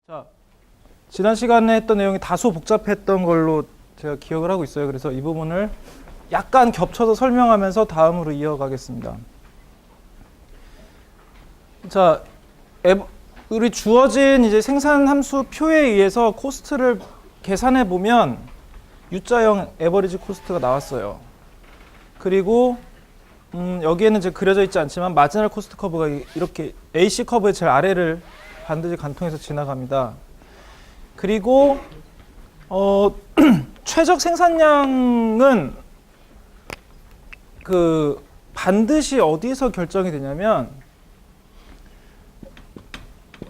자, 지난 시간에 했던 내용이 다소 복잡했던 걸로 제가 기억을 하고 있어요. 그래서 이 부분을 약간 겹쳐서 설명하면서 다음으로 이어가겠습니다. 자, 우리 주어진 이제 생산 함수 표에 의해서 코스트를 계산해 보면 U자형 에버리지 코스트가 나왔어요. 그리고 여기에는 이제 그려져 있지 않지만 마지널 코스트 커브가 이렇게 AC 커브의 제일 아래를 반드시 관통해서 지나갑니다. 그리고 최적 생산량은 반드시 어디서 결정이 되냐면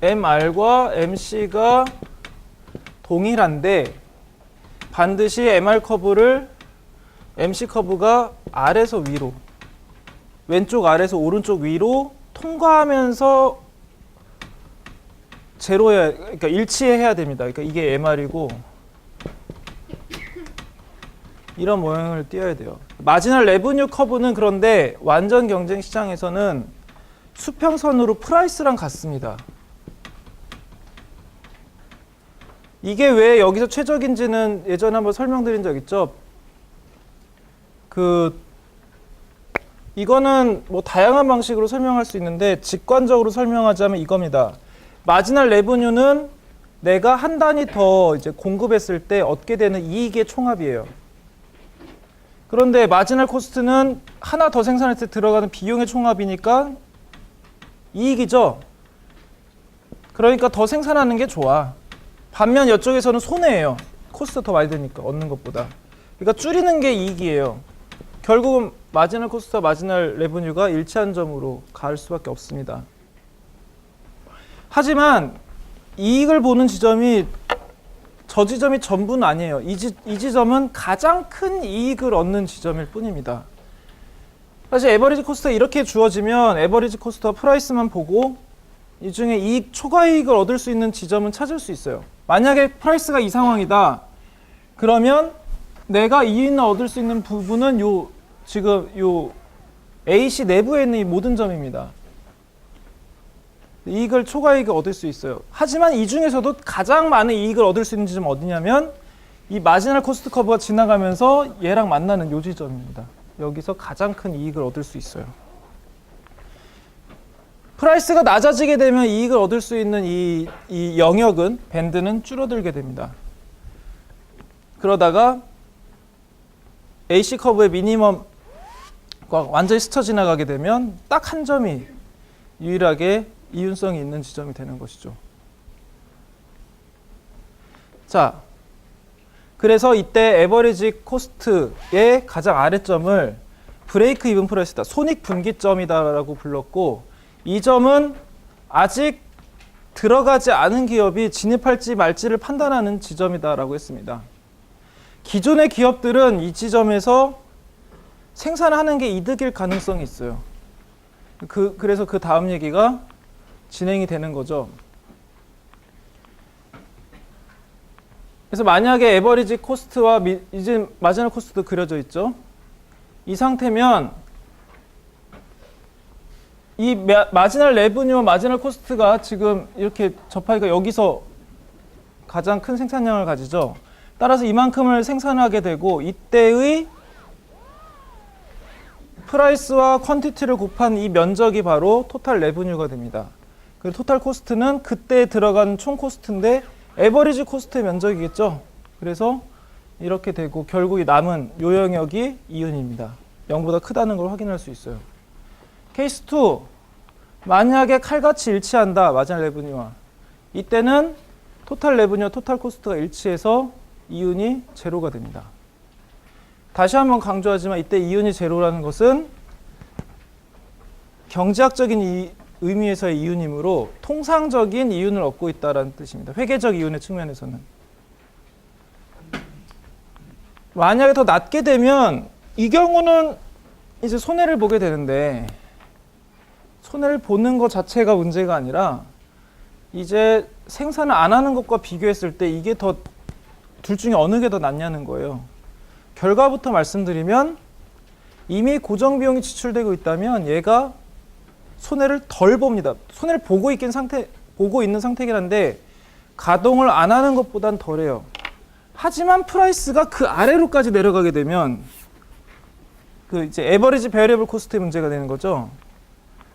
MR과 MC가 동일한데 반드시 MR 커브를 MC 커브가 아래에서 위로, 왼쪽 아래에서 오른쪽 위로 통과하면서 그러니까 일치해야 됩니다. 그러니까 이게 MR이고 이런 모양을 띄어야 돼요. 마지널 레브뉴 커브는 그런데 완전 경쟁 시장에서는 수평선으로 프라이스랑 같습니다. 이게 왜 여기서 최적인지는 예전에 한번 설명드린 적 있죠. 이거는 뭐 다양한 방식으로 설명할 수 있는데 직관적으로 설명하자면 이겁니다. 마지널 레브뉴는 내가 한 단위 더 이제 공급했을 때 얻게 되는 이익의 총합이에요. 그런데 마지널 코스트는 하나 더 생산했을 때 들어가는 비용의 총합이니까 이익이죠. 그러니까 더 생산하는 게 좋아. 반면 이쪽에서는 손해예요. 코스트 더 많이 드니까 얻는 것보다. 그러니까 줄이는 게 이익이에요. 결국은 마지널 코스트와 마지널 레브뉴가 일치한 점으로 갈 수밖에 없습니다. 하지만 이익을 보는 지점이 저 지점이 전부는 아니에요. 이 지점은 가장 큰 이익을 얻는 지점일 뿐입니다. 사실 에버리지 코스트가 이렇게 주어지면 에버리지 코스트와 프라이스만 보고 이 중에 초과이익을 얻을 수 있는 지점은 찾을 수 있어요. 만약에 프라이스가 이 상황이다. 그러면 내가 이익을 얻을 수 있는 부분은 지금 AC 내부에 있는 이 모든 점입니다. 초과이익을 얻을 수 있어요. 하지만 이 중에서도 가장 많은 이익을 얻을 수 있는 지점은 어디냐면 이 마지널 코스트 커브가 지나가면서 얘랑 만나는 요 지점입니다. 여기서 가장 큰 이익을 얻을 수 있어요. 프라이스가 낮아지게 되면 이익을 얻을 수 있는 이 영역은 밴드는 줄어들게 됩니다. 그러다가 AC 커브의 미니멈과 완전히 스쳐 지나가게 되면 딱 한 점이 유일하게 이윤성이 있는 지점이 되는 것이죠. 자, 그래서 이때 에버리지 코스트의 가장 아래점을 브레이크 이븐 프라이스다, 손익 분기점이다라고 불렀고, 이 점은 아직 들어가지 않은 기업이 진입할지 말지를 판단하는 지점이다라고 했습니다. 기존의 기업들은 이 지점에서 생산하는 게 이득일 가능성이 있어요. 그래서 그 다음 얘기가 진행이 되는 거죠. 그래서 만약에 에버리지 코스트와 이제 마지널 코스트도 그려져 있죠. 이 상태면 이 마지널 레브뉴와 마지널 코스트가 지금 이렇게 접하니까 여기서 가장 큰 생산량을 가지죠. 따라서 이만큼을 생산하게 되고 이때의 프라이스와 퀀티티를 곱한 이 면적이 바로 토탈 레브뉴가 됩니다. 그리고 토탈 코스트는 그때 들어간 총 코스트인데 에버리지 코스트의 면적이겠죠. 그래서 이렇게 되고 결국 이 남은 요 영역이 이윤입니다. 0보다 크다는 걸 확인할 수 있어요. 케이스 2, 만약에 칼같이 일치한다, 마지널 레브뉴와. 이때는 토탈 레브뉴와 토탈 코스트가 일치해서 이윤이 제로가 됩니다. 다시 한번 강조하지만 이때 이윤이 제로라는 것은 경제학적인 의미에서의 이윤이므로 통상적인 이윤을 얻고 있다는 뜻입니다. 회계적 이윤의 측면에서는. 만약에 더 낮게 되면 이 경우는 이제 손해를 보게 되는데, 손해를 보는 것 자체가 문제가 아니라 이제 생산을 안 하는 것과 비교했을 때 이게 둘 중에 어느 게 더 낫냐는 거예요. 결과부터 말씀드리면 이미 고정 비용이 지출되고 있다면 얘가 손해를 덜 봅니다. 손해를 보고 있는 상태긴 한데 가동을 안 하는 것보단 덜해요. 하지만 프라이스가 그 아래로까지 내려가게 되면 그 이제 에버리지 베어리어블 코스트의 문제가 되는 거죠.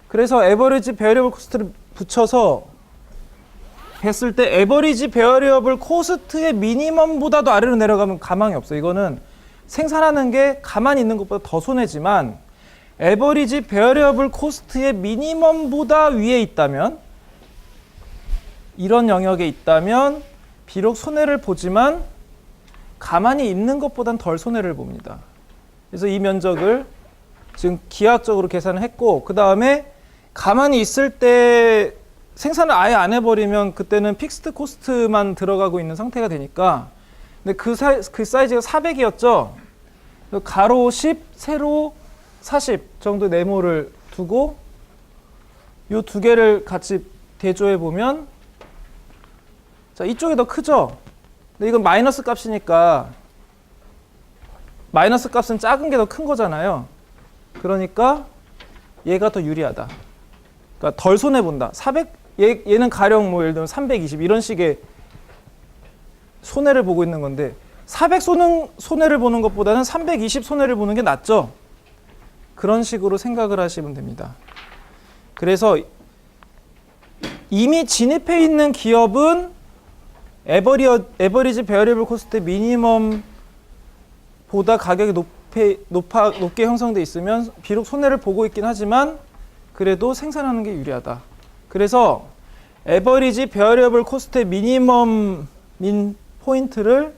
그래서 에버리지 베어리어블 코스트를 붙여서 했을 때 에버리지 베어리어블 코스트의 미니멈보다도 아래로 내려가면 가망이 없어요. 이거는 생산하는 게 가만히 있는 것보다 더 손해지만 에버리지 베어리어블 코스트의 미니멈보다 위에 있다면, 이런 영역에 있다면 비록 손해를 보지만 가만히 있는 것보단 덜 손해를 봅니다. 그래서 이 면적을 지금 기하학적으로 계산을 했고, 그 다음에 가만히 있을 때 생산을 아예 안 해버리면 그때는 픽스드 코스트만 들어가고 있는 상태가 되니까, 근데 그 사이즈가 400이었죠. 가로 10, 세로 40 정도 네모를 두고 이 두 개를 같이 대조해 보면, 자, 이쪽이 더 크죠? 근데 이건 마이너스 값이니까 마이너스 값은 작은 게 더 큰 거잖아요. 그러니까 얘가 더 유리하다. 그러니까 덜 손해 본다. 400 얘는 가령 뭐 예를 들면 320 이런 식의 손해를 보고 있는 건데 400 손해를 보는 것보다는 320 손해를 보는 게 낫죠. 그런 식으로 생각을 하시면 됩니다. 그래서 이미 진입해 있는 기업은 에버리지 베어리블 코스트 미니멈보다 가격이 높게 형성돼 있으면 비록 손해를 보고 있긴 하지만 그래도 생산하는 게 유리하다. 그래서 에버리지 베어리어블 코스트의 미니멈인 포인트를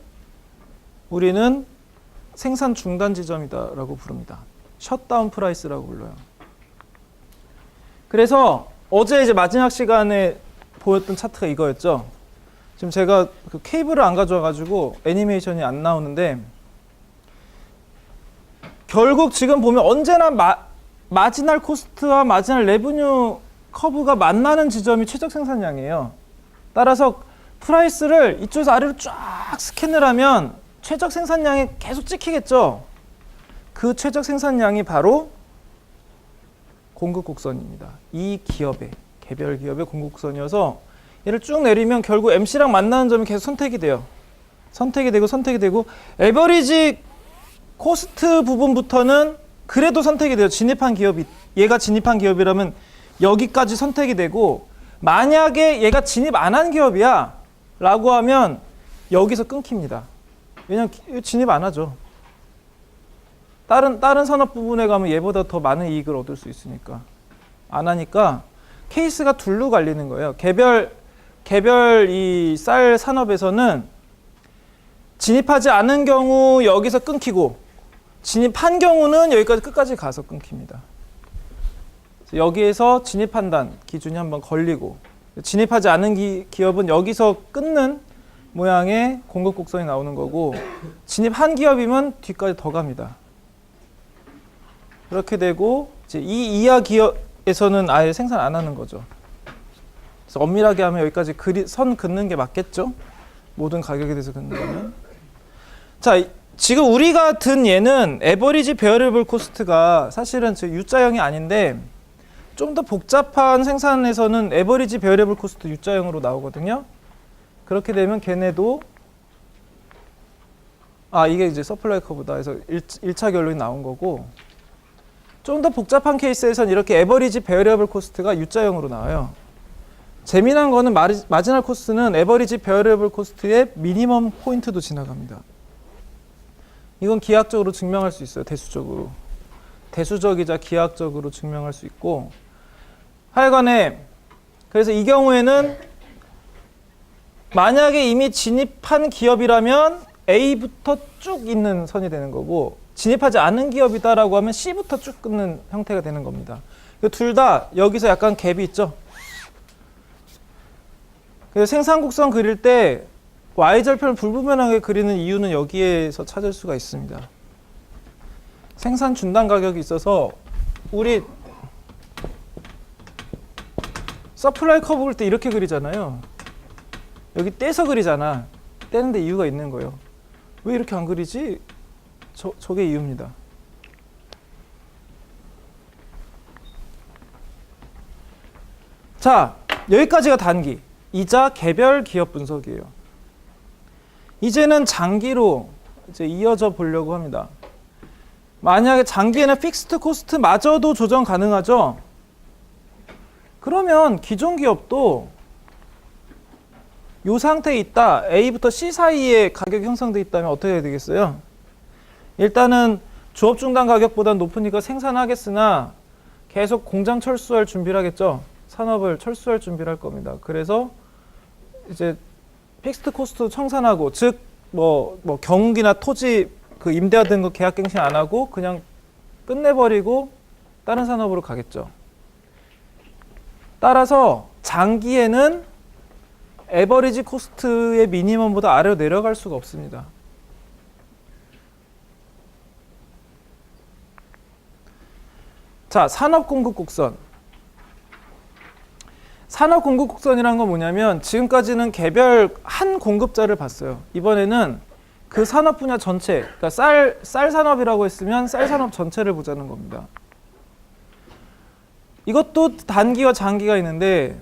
우리는 생산 중단 지점이다라고 부릅니다. 셧다운 프라이스라고 불러요. 그래서 어제 이제 마지막 시간에 보였던 차트가 이거였죠. 지금 제가 그 케이블을 안 가져와 가지고 애니메이션이 안 나오는데, 결국 지금 보면 언제나 마지널 코스트와 마지널 레브뉴 커브가 만나는 지점이 최적 생산량이에요. 따라서 프라이스를 이쪽에서 아래로 쫙 스캔을 하면 최적 생산량이 계속 찍히겠죠. 그 최적 생산량이 바로 공급 곡선입니다. 이 기업의, 개별 기업의 공급 곡선이어서 얘를 쭉 내리면 결국 MC랑 만나는 점이 계속 선택이 돼요. 선택이 되고 에버리지 코스트 부분부터는 그래도 선택이 돼요. 얘가 진입한 기업이라면 여기까지 선택이 되고, 만약에 얘가 진입 안 한 기업이야 라고 하면 여기서 끊깁니다. 왜냐면 진입 안 하죠. 다른 산업 부분에 가면 얘보다 더 많은 이익을 얻을 수 있으니까. 안 하니까 케이스가 둘로 갈리는 거예요. 개별 이 쌀 산업에서는 진입하지 않은 경우 여기서 끊기고, 진입한 경우는 여기까지 끝까지 가서 끊깁니다. 여기에서 진입 판단 기준이 한번 걸리고, 진입하지 않은 기업은 여기서 끊는 모양의 공급 곡선이 나오는 거고, 진입한 기업이면 뒤까지 더 갑니다. 그렇게 되고 이제 이 이하 기업에서는 아예 생산 안 하는 거죠. 그래서 엄밀하게 하면 여기까지 선 긋는 게 맞겠죠? 모든 가격에 대해서 긋는 거면. 자, 지금 우리가 든 얘는 에버리지 베어리블 코스트가 사실은 U자형이 아닌데, 좀 더 복잡한 생산에서는 에버리지 베어리블 코스트 U자형으로 나오거든요. 그렇게 되면 걔네도 이게 이제 서플라이 커브다 해서 1차 결론이 나온 거고, 좀 더 복잡한 케이스에서는 이렇게 에버리지 베어리블 코스트가 U자형으로 나와요. 재미난 거는 마지널 코스트는 에버리지 베어리블 코스트의 미니멈 포인트도 지나갑니다. 이건 기하학적으로 증명할 수 있어요. 대수적이자 기하학적으로 증명할 수 있고, 하여간에 그래서 이 경우에는 만약에 이미 진입한 기업이라면 A부터 쭉 있는 선이 되는 거고, 진입하지 않은 기업이다라고 하면 C부터 쭉 끊는 형태가 되는 겁니다. 둘 다 여기서 약간 갭이 있죠. 그래서 생산곡선 그릴 때 Y절편을 불분명하게 그리는 이유는 여기에서 찾을 수가 있습니다. 생산 중단 가격이 있어서 우리 서플라이 커브 그릴 때 이렇게 그리잖아요. 여기 떼서 그리잖아. 떼는데 이유가 있는 거예요. 왜 이렇게 안 그리지? 저게 이유입니다. 자, 여기까지가 단기. 이자 개별 기업 분석이에요. 이제는 장기로 이제 이어져 보려고 합니다. 만약에 장기에는 픽스드 코스트마저도 조정 가능하죠? 그러면 기존 기업도 이 상태에 있다. A부터 C 사이에 가격이 형성돼 있다면 어떻게 해야 되겠어요? 일단은 조업 중단 가격보다 높으니까 생산하겠으나 계속 공장 철수할 준비를 하겠죠. 산업을 철수할 준비를 할 겁니다. 그래서 이제 픽스드 코스트 청산하고, 즉 뭐 경운기나 토지 그 임대하던 거 계약갱신 안 하고 그냥 끝내버리고 다른 산업으로 가겠죠. 따라서 장기에는 에버리지 코스트의 미니멈보다 아래로 내려갈 수가 없습니다. 자, 산업 공급 곡선. 산업 공급 곡선이란 건 뭐냐면 지금까지는 개별 한 공급자를 봤어요. 이번에는 그 산업 분야 전체, 그러니까 쌀 산업이라고 했으면 쌀 산업 전체를 보자는 겁니다. 이것도 단기와 장기가 있는데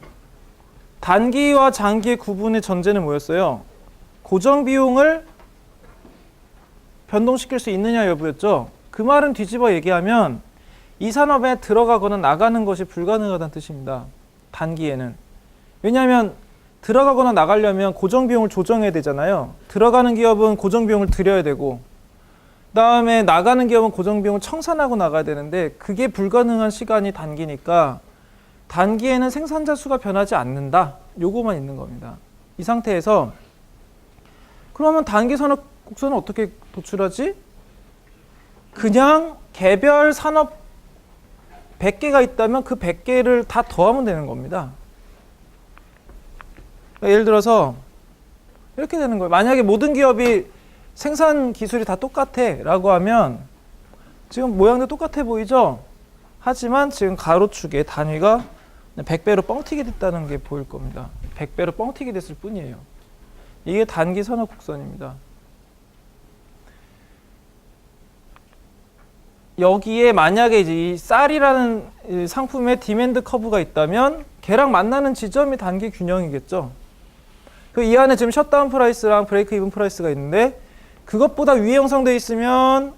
단기와 장기의 구분의 전제는 뭐였어요? 고정 비용을 변동시킬 수 있느냐 여부였죠. 그 말은 뒤집어 얘기하면 이 산업에 들어가거나 나가는 것이 불가능하다는 뜻입니다. 단기에는. 왜냐하면 들어가거나 나가려면 고정 비용을 조정해야 되잖아요. 들어가는 기업은 고정 비용을 들여야 되고 그다음에 나가는 기업은 고정 비용을 청산하고 나가야 되는데 그게 불가능한 시간이 단기니까 단기에는 생산자 수가 변하지 않는다. 요거만 있는 겁니다. 이 상태에서 그러면 단기 산업 곡선은 어떻게 도출하지? 그냥 개별 산업 100개가 있다면 그 100개를 다 더하면 되는 겁니다. 예를 들어서 이렇게 되는 거예요. 만약에 모든 기업이 생산 기술이 다 똑같아 라고 하면 지금 모양도 똑같아 보이죠? 하지만 지금 가로축의 단위가 100배로 뻥튀기 됐다는 게 보일 겁니다. 100배로 뻥튀기 됐을 뿐이에요. 이게 단기 산업 곡선입니다. 여기에 만약에 이제 이 쌀이라는 상품의 디맨드 커브가 있다면 걔랑 만나는 지점이 단기 균형이겠죠. 그 이 안에 지금 셧다운 프라이스랑 브레이크 이븐 프라이스가 있는데 그것보다 위에 형성돼 있으면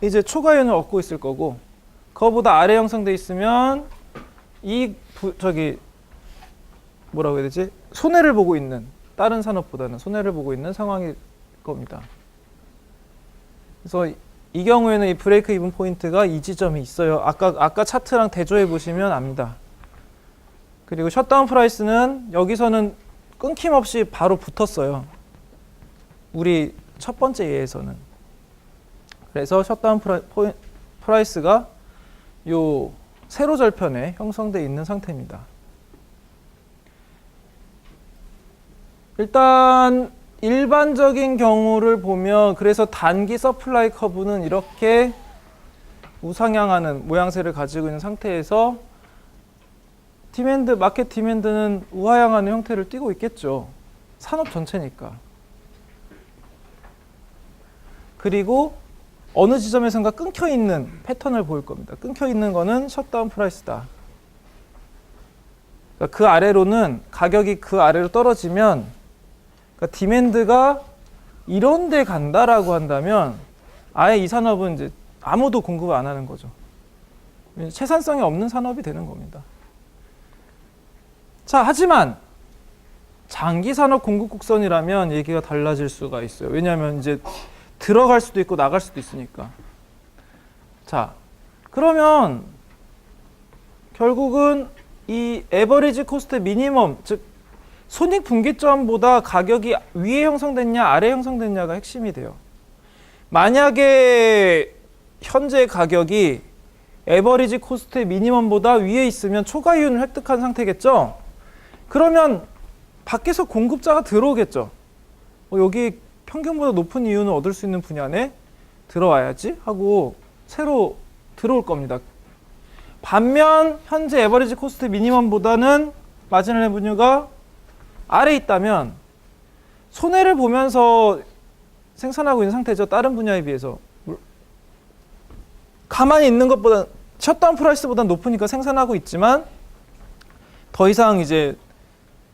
이제 초과이윤을 얻고 있을 거고 그거보다 아래 형성돼 있으면 뭐라고 해야 되지? 손해를 보고 있는, 다른 산업보다는 손해를 보고 있는 상황일 겁니다. 그래서 이 경우에는 이 브레이크 이븐 포인트가 이 지점이 있어요. 아까 차트랑 대조해 보시면 압니다. 그리고 셧다운 프라이스는 여기서는 끊김없이 바로 붙었어요. 우리 첫 번째 예에서는. 그래서 셧다운 프라이스가 요 세로 절편에 형성되어 있는 상태입니다. 일단 일반적인 경우를 보면 그래서 단기 서플라이 커브는 이렇게 우상향하는 모양새를 가지고 있는 상태에서 마켓 디맨드는 우하향하는 형태를 띠고 있겠죠. 산업 전체니까. 그리고 어느 지점에선가 끊겨있는 패턴을 보일 겁니다. 끊겨있는 거는 셧다운 프라이스다. 그러니까 그 아래로는 가격이 그 아래로 떨어지면 그러니까 디맨드가 이런 데 간다라고 한다면 아예 이 산업은 이제 아무도 공급을 안 하는 거죠. 채산성이 없는 산업이 되는 겁니다. 자, 하지만 장기 산업 공급 곡선이라면 얘기가 달라질 수가 있어요. 왜냐하면 이제 들어갈 수도 있고 나갈 수도 있으니까. 자, 그러면 결국은 이 에버리지 코스트 미니멈, 즉 손익분기점보다 가격이 위에 형성됐냐 아래에 형성됐냐가 핵심이 돼요. 만약에 현재 가격이 에버리지 코스트의 미니멈보다 위에 있으면 초과이윤을 획득한 상태겠죠. 그러면 밖에서 공급자가 들어오겠죠. 여기 평균보다 높은 이윤을 얻을 수 있는 분야 안에 들어와야지 하고 새로 들어올 겁니다. 반면 현재 에버리지 코스트 미니멈보다는 마지널 레버뉴가 아래에 있다면 손해를 보면서 생산하고 있는 상태죠. 다른 분야에 비해서. 가만히 있는 것보다 셧다운 프라이스보다 높으니까 생산하고 있지만 더 이상 이제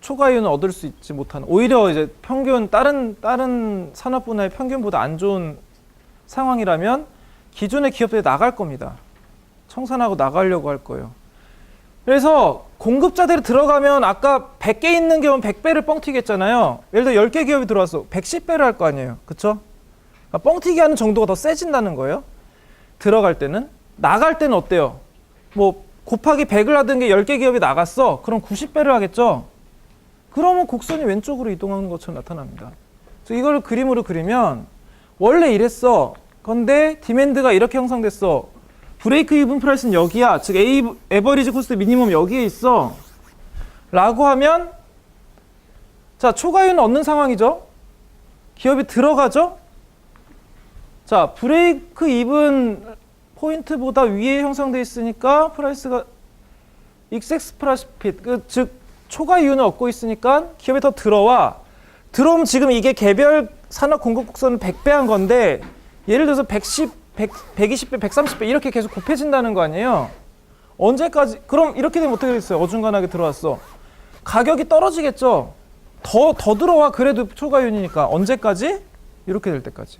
초과 이윤을 얻을 수 있지 못하는, 오히려 이제 평균 다른 산업 분야의 평균보다 안 좋은 상황이라면 기존의 기업들이 나갈 겁니다. 청산하고 나가려고 할 거예요. 그래서 공급자들이 들어가면 아까 100개 있는 기업은 100배를 뻥튀기했잖아요. 예를 들어 10개 기업이 들어왔어. 110배를 할 거 아니에요. 그쵸? 그러니까 뻥튀기 하는 정도가 더 세진다는 거예요. 들어갈 때는. 나갈 때는 어때요? 뭐 곱하기 100을 하던 게 10개 기업이 나갔어. 그럼 90배를 하겠죠? 그러면 곡선이 왼쪽으로 이동하는 것처럼 나타납니다. 그래서 이걸 그림으로 그리면 원래 이랬어. 근데 디맨드가 이렇게 형성됐어. 브레이크 이븐 프라이스는 여기야. 즉 에버리지 코스트 미니멈 여기에 있어. 라고 하면 자, 초과이윤을 얻는 상황이죠. 기업이 들어가죠. 자, 브레이크 이븐 포인트보다 위에 형성돼 있으니까 프라이스가 익섹스 프라핏, 즉 초과 이윤을 얻고 있으니까 기업이 더 들어와. 들어오면 지금 이게 개별 산업 공급 곡선을 100배 한 건데 예를 들어서 110, 120배, 130배 이렇게 계속 곱해진다는 거 아니에요. 언제까지? 그럼 이렇게 되면 어떻게 되겠어요? 어중간하게 들어왔어. 가격이 떨어지겠죠. 더 들어와. 그래도 초과 이윤이니까. 언제까지? 이렇게 될 때까지.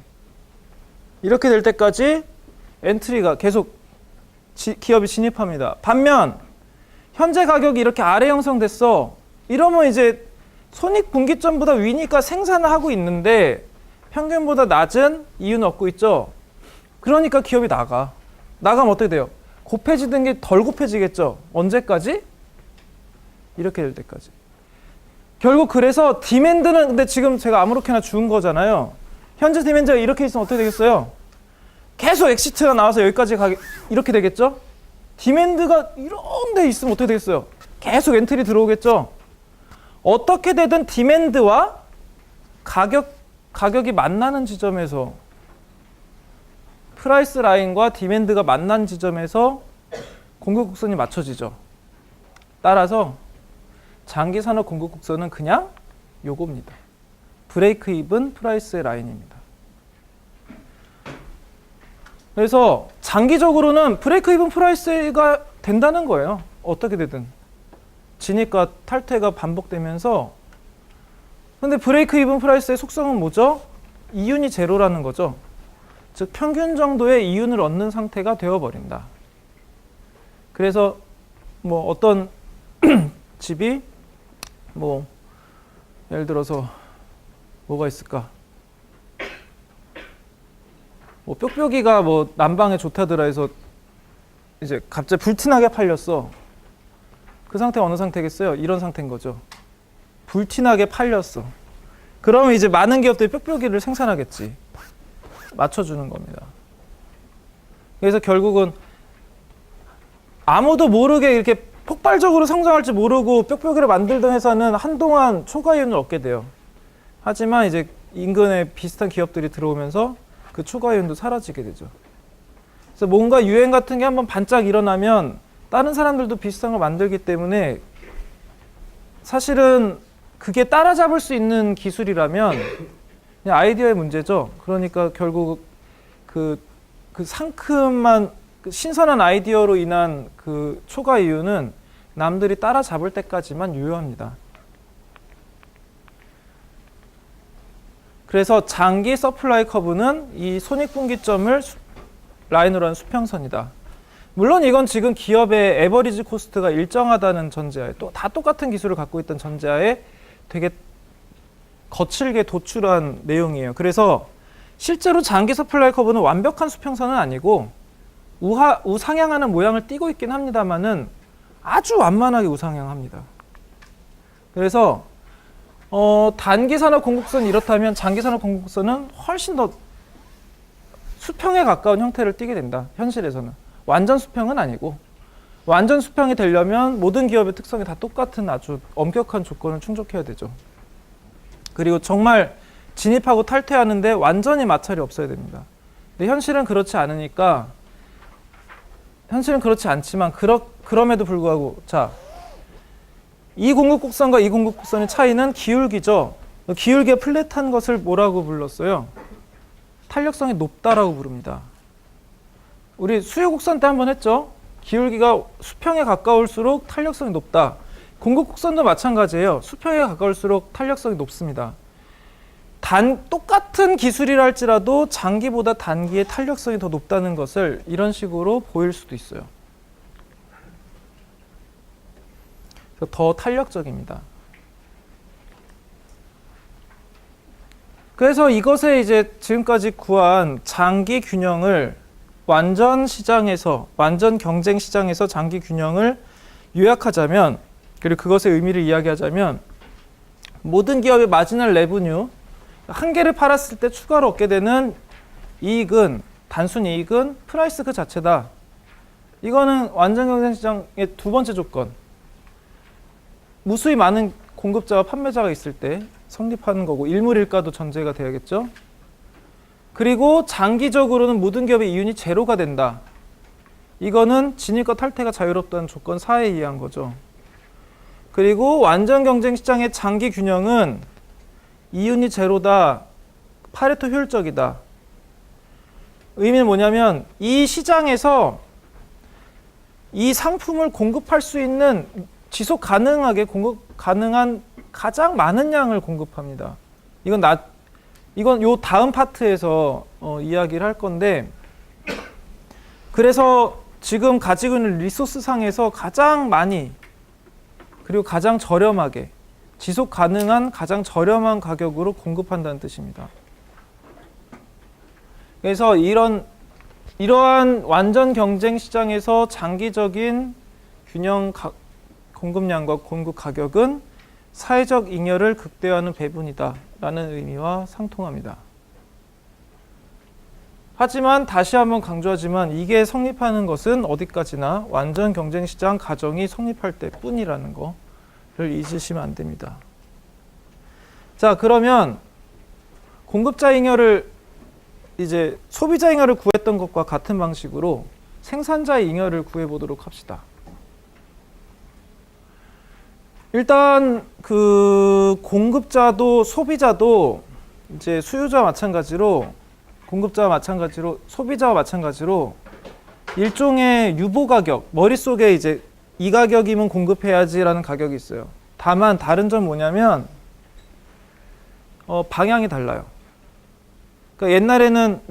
이렇게 될 때까지 엔트리가 계속 기업이 진입합니다. 반면 현재 가격이 이렇게 아래 형성됐어. 이러면 이제 손익분기점보다 위니까 생산을 하고 있는데 평균보다 낮은 이윤을 얻고 있죠. 그러니까 기업이 나가. 나가면 어떻게 돼요? 곱해지던 게 덜 곱해지겠죠. 언제까지? 이렇게 될 때까지. 결국 그래서 디맨드는 근데 지금 제가 아무렇게나 주은 거잖아요. 현재 디맨드가 이렇게 있으면 어떻게 되겠어요? 계속 엑시트가 나와서 여기까지 가게 이렇게 되겠죠? 디맨드가 이런 데 있으면 어떻게 되겠어요? 계속 엔트리 들어오겠죠? 어떻게 되든 디맨드와 가격이 만나는 지점에서 프라이스 라인과 디맨드가 만난 지점에서 공급 곡선이 맞춰지죠. 따라서 장기 산업 공급 곡선은 그냥 요겁니다. 브레이크 이븐 프라이스 라인입니다. 그래서 장기적으로는 브레이크 이븐 프라이스가 된다는 거예요. 어떻게 되든. 진입과 탈퇴가 반복되면서. 근데 브레이크 이븐 프라이스의 속성은 뭐죠? 이윤이 제로라는 거죠. 즉 평균 정도의 이윤을 얻는 상태가 되어버린다. 그래서 뭐 어떤 집이 뭐 예를 들어서 뭐가 있을까? 뭐 뾱뾱이가 뭐 난방에 좋다더라 해서 이제 갑자기 불티나게 팔렸어. 그 상태가 어느 상태겠어요? 이런 상태인 거죠. 불티나게 팔렸어. 그러면 이제 많은 기업들이 뾱뾱이를 생산하겠지. 맞춰주는 겁니다. 그래서 결국은 아무도 모르게 이렇게 폭발적으로 성장할지 모르고 뾱뾱이를 만들던 회사는 한동안 초과 이윤을 얻게 돼요. 하지만 이제 인근에 비슷한 기업들이 들어오면서 그 초과 이윤도 사라지게 되죠. 그래서 뭔가 유행 같은 게 한번 반짝 일어나면 다른 사람들도 비슷한 걸 만들기 때문에 사실은 그게 따라잡을 수 있는 기술이라면 그냥 아이디어의 문제죠. 그러니까 결국 그 상큼한 그 신선한 아이디어로 인한 그 초과 이윤은 남들이 따라잡을 때까지만 유효합니다. 그래서 장기 서플라이 커브는 이 손익분기점을 라인으로 한 수평선이다. 물론 이건 지금 기업의 에버리지 코스트가 일정하다는 전제하에 또 다 똑같은 기술을 갖고 있던 전제하에 되게 거칠게 도출한 내용이에요. 그래서 실제로 장기 서플라이 커브는 완벽한 수평선은 아니고 우상향하는 모양을 띠고 있긴 합니다만은 아주 완만하게 우상향합니다. 그래서 단기 산업 공급선이 이렇다면 장기 산업 공급선은 훨씬 더 수평에 가까운 형태를 띠게 된다. 현실에서는. 완전 수평은 아니고 완전 수평이 되려면 모든 기업의 특성이 다 똑같은 아주 엄격한 조건을 충족해야 되죠. 그리고 정말 진입하고 탈퇴하는데 완전히 마찰이 없어야 됩니다. 근데 현실은 그렇지 않으니까 현실은 그렇지 않지만 그럼에도 불구하고 자, 이 공급곡선과 이 공급곡선의 차이는 기울기죠. 기울기가 플랫한 것을 뭐라고 불렀어요? 탄력성이 높다라고 부릅니다. 우리 수요곡선 때 한번 했죠. 기울기가 수평에 가까울수록 탄력성이 높다. 공급 곡선도 마찬가지예요. 수평에 가까울수록 탄력성이 높습니다. 똑같은 기술이라 할지라도 장기보다 단기의 탄력성이 더 높다는 것을 이런 식으로 보일 수도 있어요. 더 탄력적입니다. 그래서 이것에 이제 지금까지 구한 장기 균형을 완전 경쟁 시장에서 장기 균형을 요약하자면, 그리고 그것의 의미를 이야기하자면, 모든 기업의 마지널 레브뉴, 한 개를 팔았을 때 추가로 얻게 되는 이익은, 단순 이익은 프라이스 그 자체다. 이거는 완전 경쟁 시장의 두 번째 조건. 무수히 많은 공급자와 판매자가 있을 때 성립하는 거고, 일물일가도 전제가 돼야겠죠. 그리고 장기적으로는 모든 기업의 이윤이 제로가 된다. 이거는 진입과 탈퇴가 자유롭다는 조건 4에 의한 거죠. 그리고 완전 경쟁 시장의 장기 균형은 이윤이 제로다, 파레토 효율적이다. 의미는 뭐냐면 이 시장에서 이 상품을 공급할 수 있는, 지속 가능하게 공급 가능한 가장 많은 양을 공급합니다. 이건 요 다음 파트에서 이야기를 할 건데, 그래서 지금 가지고 있는 리소스 상에서 가장 많이, 그리고 가장 저렴하게, 지속 가능한 가장 저렴한 가격으로 공급한다는 뜻입니다. 그래서 이러한 완전 경쟁 시장에서 장기적인 균형 공급량과 공급 가격은 사회적 잉여를 극대화하는 배분이다 라는 의미와 상통합니다. 하지만 다시 한번 강조하지만 이게 성립하는 것은 어디까지나 완전 경쟁 시장 가정이 성립할 때 뿐이라는 거를 잊으시면 안 됩니다. 자, 그러면 공급자 잉여를 이제 소비자 잉여를 구했던 것과 같은 방식으로 생산자의 잉여를 구해 보도록 합시다. 일단 그 공급자도 소비자도 이제 수요자와 마찬가지로, 공급자와 마찬가지로, 소비자와 마찬가지로 일종의 유보 가격, 머릿속에 이제 이 가격이면 공급해야지라는 가격이 있어요. 다만 다른 점 뭐냐면 방향이 달라요. 그러니까 옛날에는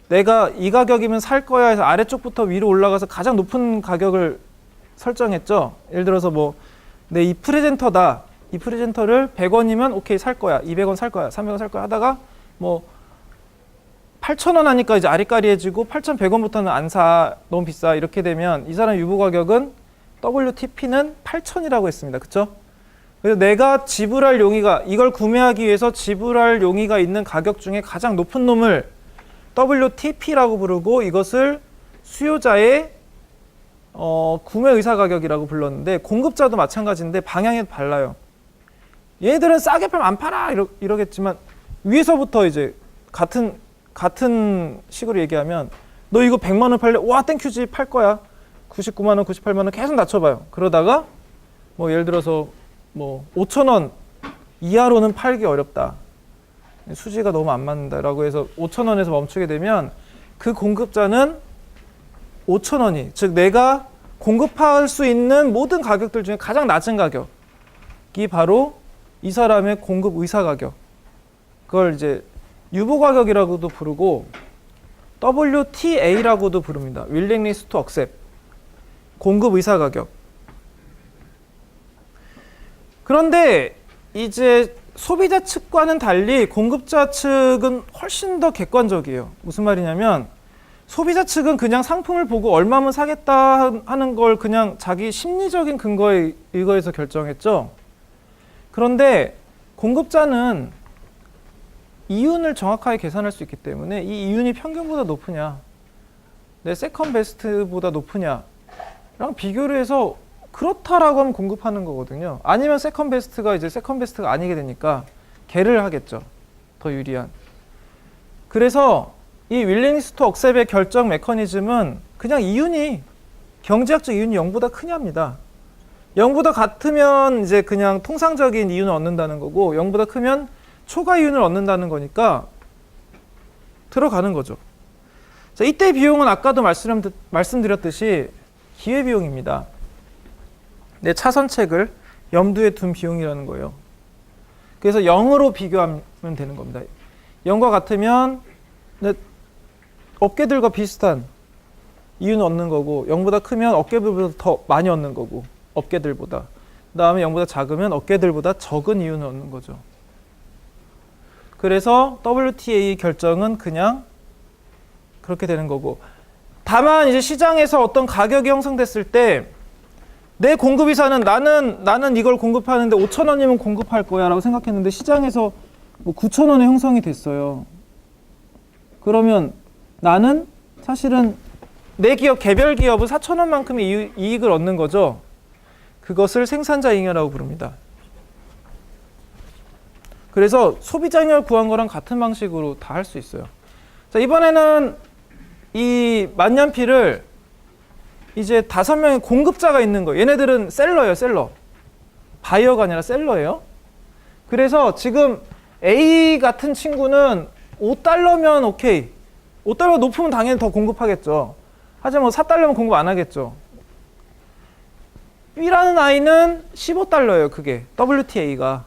내가 이 가격이면 살 거야 해서 아래쪽부터 위로 올라가서 가장 높은 가격을 설정했죠. 예를 들어서 내 이 프레젠터다. 이 프레젠터를 100원이면 오케이 살 거야. 200원 살 거야. 300원 살 거야 하다가 8,000원 하니까 이제 아리까리해지고 8,100원부터는 안 사. 너무 비싸. 이렇게 되면 이 사람 유보 가격은 WTP는 8,000이라고 했습니다. 그쵸? 그래서 내가 지불할 용의가, 이걸 구매하기 위해서 지불할 용의가 있는 가격 중에 가장 높은 놈을 WTP라고 부르고, 이것을 수요자의 구매 의사 가격이라고 불렀는데, 공급자도 마찬가지인데 방향이 달라요. 얘들은 싸게 팔면 안 팔아 이러겠지만, 위에서부터 이제 같은 식으로 얘기하면 너 이거 100만 원 팔래? 와 땡큐지, 팔 거야. 99만 원, 98만 원 계속 낮춰봐요. 그러다가 예를 들어서 5,000원 이하로는 팔기 어렵다. 수지가 너무 안 맞는다라고 해서 5,000원에서 멈추게 되면 그 공급자는 5,000원이, 즉 내가 공급할 수 있는 모든 가격들 중에 가장 낮은 가격이 바로 이 사람의 공급 의사 가격. 그걸 이제 유보 가격이라고도 부르고 WTA라고도 부릅니다. Willingness to Accept. 공급 의사 가격. 그런데 이제 소비자 측과는 달리 공급자 측은 훨씬 더 객관적이에요. 무슨 말이냐면 소비자 측은 그냥 상품을 보고 얼마면 사겠다 하는 걸 그냥 자기 심리적인 근거에 의거해서 결정했죠. 그런데 공급자는 이윤을 정확하게 계산할 수 있기 때문에 이 이윤이 평균보다 높으냐, 내 세컨 베스트보다 높으냐랑 비교를 해서 그렇다라고 하면 공급하는 거거든요. 아니면 세컨 베스트가 이제 세컨 베스트가 아니게 되니까 개를 하겠죠. 더 유리한. 그래서 이 윌링니스 투 억셉의 결정 메커니즘은 그냥 이윤이, 경제학적 이윤이 0보다 크냐입니다. 0보다 같으면 이제 그냥 통상적인 이윤을 얻는다는 거고, 0보다 크면 초과 이윤을 얻는다는 거니까 들어가는 거죠. 자, 이때 비용은 아까도 말씀드렸듯이 기회비용입니다. 내 차선책을 염두에 둔 비용이라는 거예요. 그래서 0으로 비교하면 되는 겁니다. 0과 같으면 업계들과 비슷한 이윤을 얻는 거고, 0보다 크면 업계들보다 더 많이 얻는 거고, 업계들보다. 그 다음에 0보다 작으면 업계들보다 적은 이윤을 얻는 거죠. 그래서 WTA 결정은 그냥 그렇게 되는 거고, 다만 이제 시장에서 어떤 가격이 형성됐을 때 내 공급이사는 나는 이걸 공급하는데 5,000원이면 공급할 거야 라고 생각했는데 시장에서 뭐 9,000원에 형성이 됐어요. 그러면 나는 사실은 내 기업, 개별 기업은 4,000원만큼의 이익을 얻는 거죠. 그것을 생산자 잉여라고 부릅니다. 그래서 소비자 잉여를 구한 거랑 같은 방식으로 다 할 수 있어요. 자, 이번에는 이 만년필을 이제 5명의 공급자가 있는 거예요. 얘네들은 셀러예요, 셀러. 바이어가 아니라 셀러예요. 그래서 지금 A 같은 친구는 $5면 오케이. $5 높으면 당연히 더 공급하겠죠. 하지만 뭐 $4면 공급 안 하겠죠. B라는 아이는 $15예요, 그게. WTA가.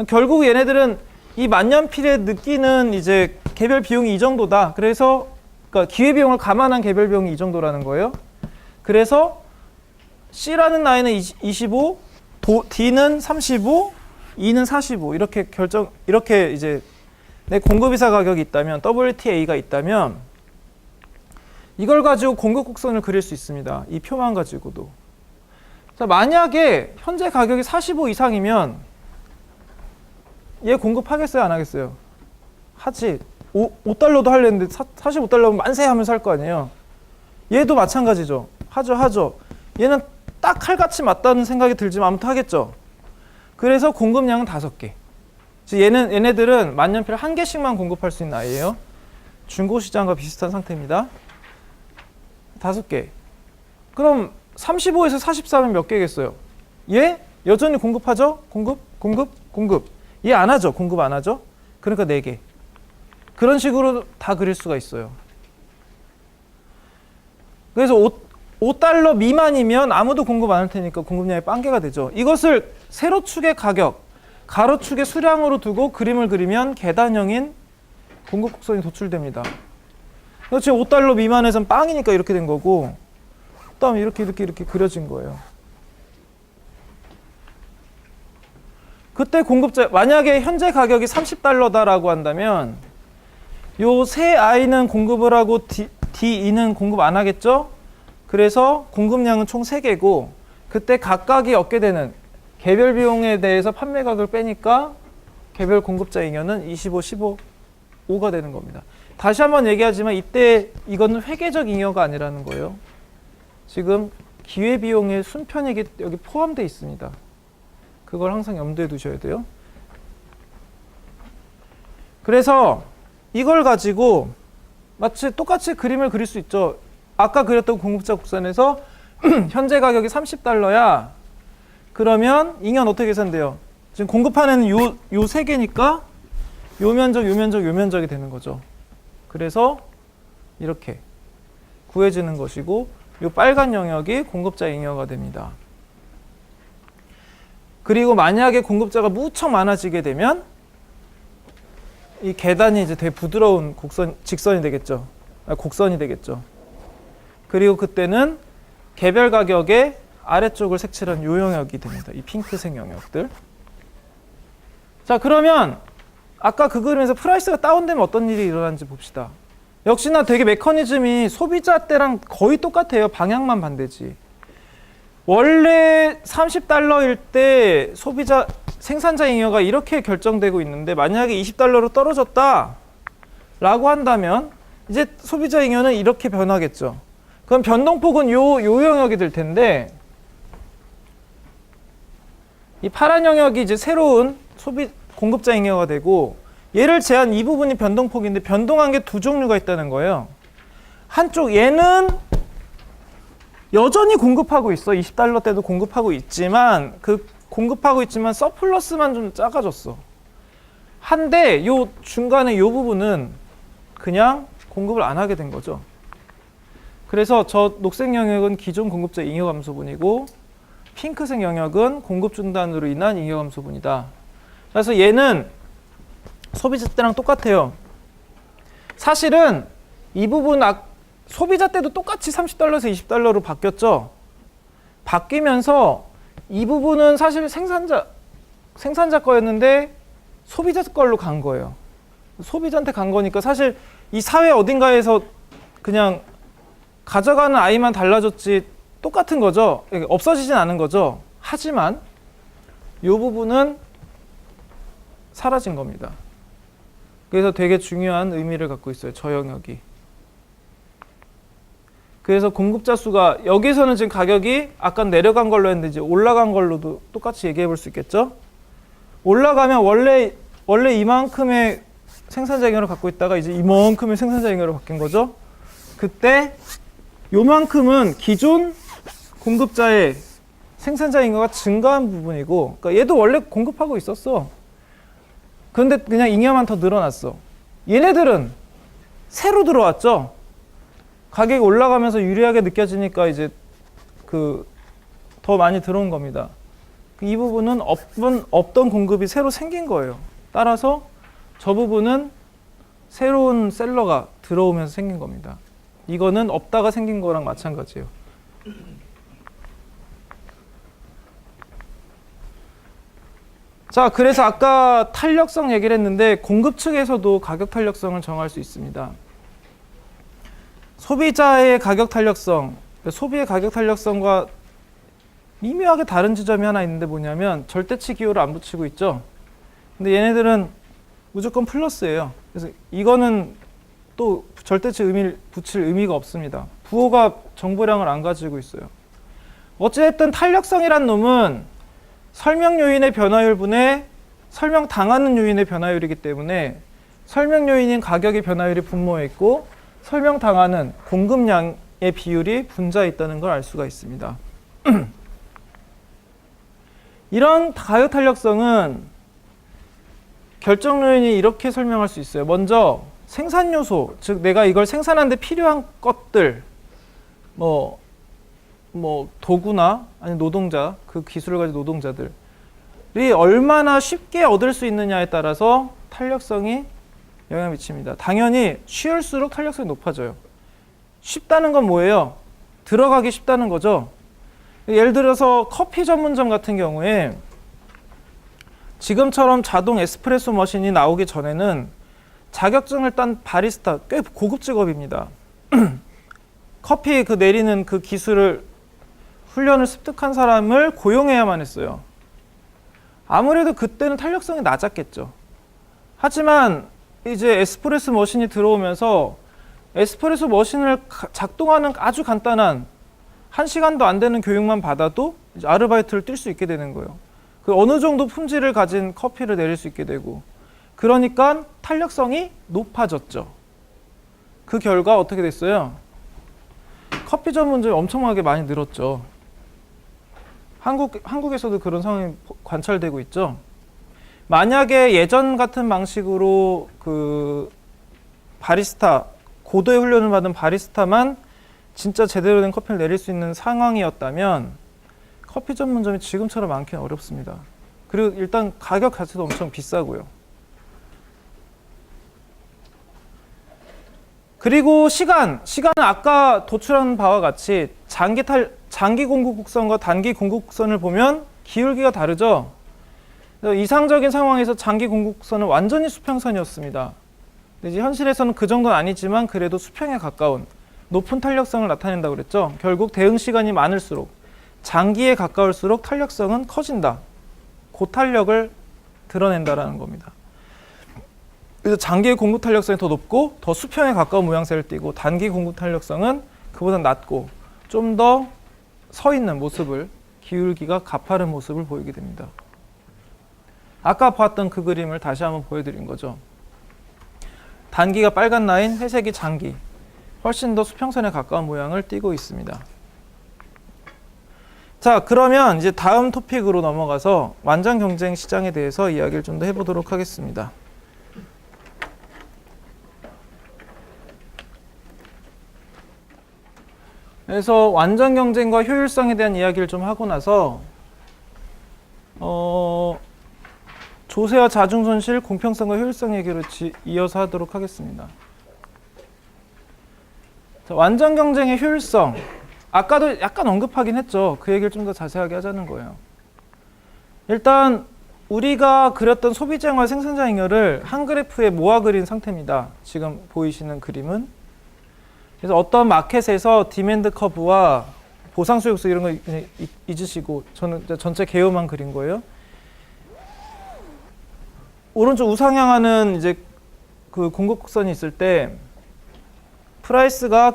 결국 얘네들은 이 만년필에 느끼는 이제 개별 비용이 이 정도다. 그래서 그러니까 기회비용을 감안한 개별 비용이 이 정도라는 거예요. 그래서 C라는 아이는 25, D는 35, E는 45 이렇게 이제 내 공급이사 가격이 있다면 WTA가 있다면 이걸 가지고 공급 곡선을 그릴 수 있습니다. 이 표만 가지고도. 자, 만약에 현재 가격이 45 이상이면 얘 공급하겠어요, 안 하겠어요? 하지. $5도 하려는데 45달러면 만세 하면서 할 거 아니에요. 얘도 마찬가지죠. 하죠. 얘는 딱 칼같이 맞다는 생각이 들지만 아무튼 하겠죠. 그래서 공급량은 5개. 얘네들은 만년필 1개씩만 공급할 수 있는 아이예요. 중고시장과 비슷한 상태입니다. 5개. 그럼 35에서 44면 몇 개겠어요? 얘 여전히 공급하죠? 공급. 얘 안 하죠? 공급 안 하죠? 그러니까 4개. 그런 식으로 다 그릴 수가 있어요. 그래서 $5 미만이면 아무도 공급 안 할 테니까 공급량이 빵개가 되죠. 이것을 세로축의 가격, 가로축의 수량으로 두고 그림을 그리면 계단형인 공급 곡선이 도출됩니다. 지금 $5 미만에선 빵이니까 이렇게 된 거고, 그다음에 이렇게 그려진 거예요. 그때 공급자, 만약에 현재 가격이 $30다라고 한다면 요 세 I는 공급을 하고 DE는 공급 안 하겠죠? 그래서 공급량은 총 3개고 그때 각각이 얻게 되는 개별 비용에 대해서 판매 가격을 빼니까 개별 공급자 잉여는 25, 15, 5가 되는 겁니다. 다시 한번 얘기하지만 이때 이거는 회계적 잉여가 아니라는 거예요. 지금 기회비용의 순편익이 여기 포함되어 있습니다. 그걸 항상 염두에 두셔야 돼요. 그래서 이걸 가지고 마치 똑같이 그림을 그릴 수 있죠. 아까 그렸던 공급자 곡선에서 현재 가격이 $30야. 그러면 잉여는 어떻게 계산돼요? 지금 공급하는 요 3개니까 요 면적이 되는 거죠. 그래서 이렇게 구해지는 것이고 요 빨간 영역이 공급자 잉여가 됩니다. 그리고 만약에 공급자가 무척 많아지게 되면 이 계단이 이제 되게 부드러운 직선이 되겠죠. 곡선이 되겠죠. 그리고 그때는 개별 가격의 아래쪽을 색칠한 요 영역이 됩니다. 이 핑크색 영역들. 자, 그러면 아까 그 그림에서 프라이스가 다운되면 어떤 일이 일어나는지 봅시다. 역시나 되게 메커니즘이 소비자 때랑 거의 똑같아요. 방향만 반대지. 원래 $30일 때 생산자 잉여가 이렇게 결정되고 있는데 만약에 $20로 떨어졌다 라고 한다면 이제 소비자 잉여는 이렇게 변하겠죠. 그럼 변동폭은 요 영역이 될 텐데 이 파란 영역이 이제 새로운 공급자 잉여가 되고 얘를 제한 이 부분이 변동폭인데 변동한 게 2종류가 있다는 거예요. 한쪽 얘는 여전히 공급하고 있어. $20 때도 공급하고 있지만 서플러스만 좀 작아졌어. 한데 요 중간에 요 부분은 그냥 공급을 안 하게 된 거죠. 그래서 저 녹색 영역은 기존 공급자 잉여 감소분이고 핑크색 영역은 공급 중단으로 인한 잉여 감소분이다. 그래서 얘는 소비자 때랑 똑같아요. 사실은 이 부분 소비자 때도 똑같이 30달러에서 20달러로 바뀌었죠. 바뀌면서 이 부분은 사실 생산자 거였는데 소비자 걸로 간 거예요. 소비자한테 간 거니까 사실 이 사회 어딘가에서 그냥 가져가는 아이만 달라졌지 똑같은 거죠. 없어지진 않은 거죠. 하지만 이 부분은 사라진 겁니다. 그래서 되게 중요한 의미를 갖고 있어요. 저 영역이. 그래서 공급자 수가 여기서는 지금 가격이 아까 내려간 걸로 했는데 이제 올라간 걸로도 똑같이 얘기해 볼 수 있겠죠. 올라가면 원래 이만큼의 생산자 잉여를 갖고 있다가 이제 이만큼의 생산자 잉여로 바뀐 거죠. 그때 요만큼은 기존 공급자의 생산자 잉여가 증가한 부분이고, 그러니까 얘도 원래 공급하고 있었어. 그런데 그냥 잉여만 더 늘어났어. 얘네들은 새로 들어왔죠. 가격이 올라가면서 유리하게 느껴지니까 이제 더 많이 들어온 겁니다. 이 부분은 없던 공급이 새로 생긴 거예요. 따라서 저 부분은 새로운 셀러가 들어오면서 생긴 겁니다. 이거는 없다가 생긴 거랑 마찬가지예요. 자, 그래서 아까 탄력성 얘기를 했는데 공급 측에서도 가격 탄력성을 정할 수 있습니다. 소비자의 가격 탄력성, 소비의 가격 탄력성과 미묘하게 다른 지점이 하나 있는데 뭐냐면 절대치 기호를 안 붙이고 있죠. 근데 얘네들은 무조건 플러스예요. 그래서 이거는 또 절대치 의미를 붙일 의미가 없습니다. 부호가 정보량을 안 가지고 있어요. 어쨌든 탄력성이란 놈은 설명 요인의 변화율분의 설명 당하는 요인의 변화율이기 때문에 설명 요인인 가격의 변화율이 분모에 있고 설명 당하는 공급량의 비율이 분자에 있다는 걸 알 수가 있습니다. 이런 가격 탄력성은 결정 요인이 이렇게 설명할 수 있어요. 먼저 생산 요소, 즉 내가 이걸 생산하는데 필요한 것들, 뭐 도구나 아니 노동자, 그 기술을 가진 노동자들이 얼마나 쉽게 얻을 수 있느냐에 따라서 탄력성이 영향을 미칩니다. 당연히 쉬울수록 탄력성이 높아져요. 쉽다는 건 뭐예요? 들어가기 쉽다는 거죠. 예를 들어서 커피 전문점 같은 경우에 지금처럼 자동 에스프레소 머신이 나오기 전에는 자격증을 딴 바리스타, 꽤 고급 직업입니다. 커피 내리는 그 기술을 훈련을 습득한 사람을 고용해야만 했어요. 아무래도 그때는 탄력성이 낮았겠죠. 하지만 이제 에스프레소 머신이 들어오면서 에스프레소 머신을 작동하는 아주 간단한 1시간도 안 되는 교육만 받아도 이제 아르바이트를 뛸 수 있게 되는 거예요. 그 어느 정도 품질을 가진 커피를 내릴 수 있게 되고, 그러니까 탄력성이 높아졌죠. 그 결과 어떻게 됐어요? 커피 전문점이 엄청나게 많이 늘었죠. 한국에서도 그런 상황이 관찰되고 있죠. 만약에 예전 같은 방식으로 그 바리스타, 고도의 훈련을 받은 바리스타만 진짜 제대로 된 커피를 내릴 수 있는 상황이었다면 커피 전문점이 지금처럼 많기는 어렵습니다. 그리고 일단 가격 자체도 엄청 비싸고요. 그리고 시간은 아까 도출한 바와 같이 장기 공급 곡선과 단기 공급 곡선을 보면 기울기가 다르죠. 이상적인 상황에서 장기 공급 곡선은 완전히 수평선이었습니다. 이제 현실에서는 그 정도는 아니지만 그래도 수평에 가까운 높은 탄력성을 나타낸다고 그랬죠. 결국 대응 시간이 많을수록 장기에 가까울수록 탄력성은 커진다. 고탄력을 드러낸다라는 겁니다. 그래서 장기의 공급 탄력성이 더 높고 더 수평에 가까운 모양새를 띠고, 단기 공급 탄력성은 그보다 낮고 좀 더 서 있는 모습을, 기울기가 가파른 모습을 보이게 됩니다. 아까 봤던 그 그림을 다시 한번 보여드린 거죠. 단기가 빨간 라인, 회색이 장기, 훨씬 더 수평선에 가까운 모양을 띠고 있습니다. 자, 그러면 이제 다음 토픽으로 넘어가서 완장 경쟁 시장에 대해서 이야기를 좀 더 해보도록 하겠습니다. 그래서 완전 경쟁과 효율성에 대한 이야기를 좀 하고 나서 조세와 자중 손실, 공평성과 효율성 얘기를 이어서 하도록 하겠습니다. 자, 완전 경쟁의 효율성. 아까도 약간 언급하긴 했죠. 그 얘기를 좀 더 자세하게 하자는 거예요. 일단 우리가 그렸던 소비자와 생산자 잉여를 한 그래프에 모아 그린 상태입니다. 지금 보이시는 그림은. 그래서 어떤 마켓에서 디맨드 커브와 보상 수요수 이런 거 잊으시고 저는 전체 개요만 그린 거예요. 오른쪽 우상향하는 이제 그 공급선이 있을 때 프라이스가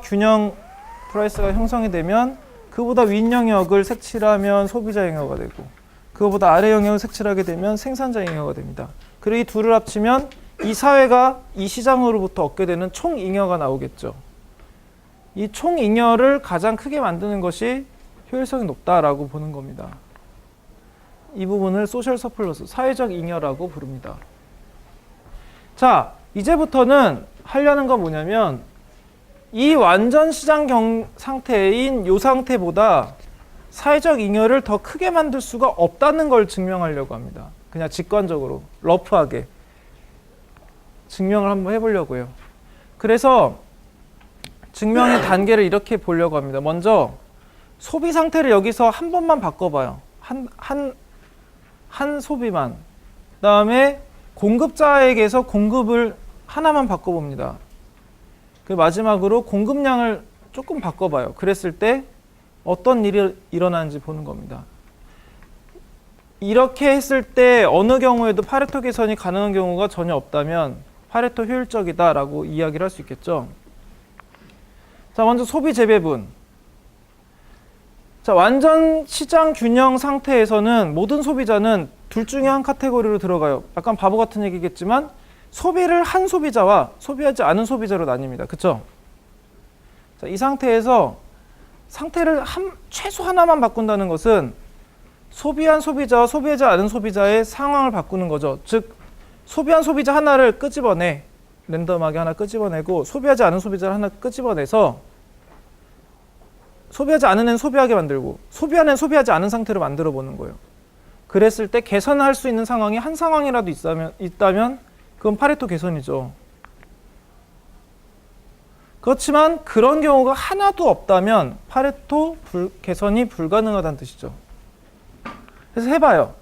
형성이 되면 그보다 윗 영역을 색칠하면 소비자 잉여가 되고 그보다 아래 영역을 색칠하게 되면 생산자 잉여가 됩니다. 그리고 이 둘을 합치면 이 사회가 이 시장으로부터 얻게 되는 총 잉여가 나오겠죠. 이 총 잉여를 가장 크게 만드는 것이 효율성이 높다라고 보는 겁니다. 이 부분을 소셜 서플러스, 사회적 잉여라고 부릅니다. 자, 이제부터는 하려는 건 뭐냐면 이 완전 시장 상태인 이 상태보다 사회적 잉여를 더 크게 만들 수가 없다는 걸 증명하려고 합니다. 그냥 직관적으로, 러프하게 증명을 한번 해보려고 해요. 그래서 증명의 단계를 이렇게 보려고 합니다. 먼저 소비 상태를 여기서 한 번만 바꿔봐요. 한 소비만. 그 다음에 공급자에게서 공급을 하나만 바꿔봅니다. 그 마지막으로 공급량을 조금 바꿔봐요. 그랬을 때 어떤 일이 일어나는지 보는 겁니다. 이렇게 했을 때 어느 경우에도 파레토 개선이 가능한 경우가 전혀 없다면 파레토 효율적이다라고 이야기를 할 수 있겠죠. 자, 먼저 소비 재배분. 자, 완전 시장 균형 상태에서는 모든 소비자는 둘 중에 한 카테고리로 들어가요. 약간 바보 같은 얘기겠지만 소비를 한 소비자와 소비하지 않은 소비자로 나뉩니다. 그쵸? 자, 이 상태에서 상태를 최소 하나만 바꾼다는 것은 소비한 소비자와 소비하지 않은 소비자의 상황을 바꾸는 거죠. 즉 소비한 소비자 하나를 끄집어내, 랜덤하게 하나 끄집어내고 소비하지 않은 소비자를 하나 끄집어내서 소비하지 않은 애는 소비하게 만들고 소비한 애는 소비하지 않은 상태로 만들어 보는 거예요. 그랬을 때 개선할 수 있는 상황이 한 상황이라도 있다면 그건 파레토 개선이죠. 그렇지만 그런 경우가 하나도 없다면 파레토 개선이 불가능하다는 뜻이죠. 그래서 해봐요.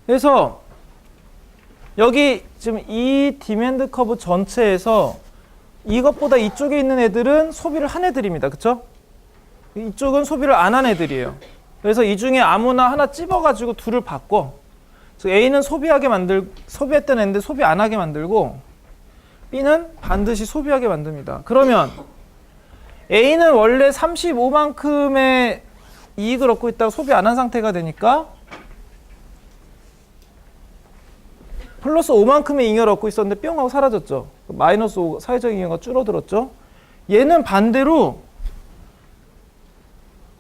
그래서 여기 지금 이 디맨드 커브 전체에서 이것보다 이쪽에 있는 애들은 소비를 한 애들입니다. 그쵸? 이쪽은 소비를 안 한 애들이에요. 그래서 이 중에 아무나 하나 찝어가지고 둘을 바꿔. A는 소비했던 애인데 소비 안 하게 만들고 B는 반드시 소비하게 만듭니다. 그러면 A는 원래 35만큼의 이익을 얻고 있다가 소비 안 한 상태가 되니까 플러스 5만큼의 잉여를 얻고 있었는데 뿅 하고 사라졌죠. 마이너스 5, 사회적 잉여가 줄어들었죠. 얘는 반대로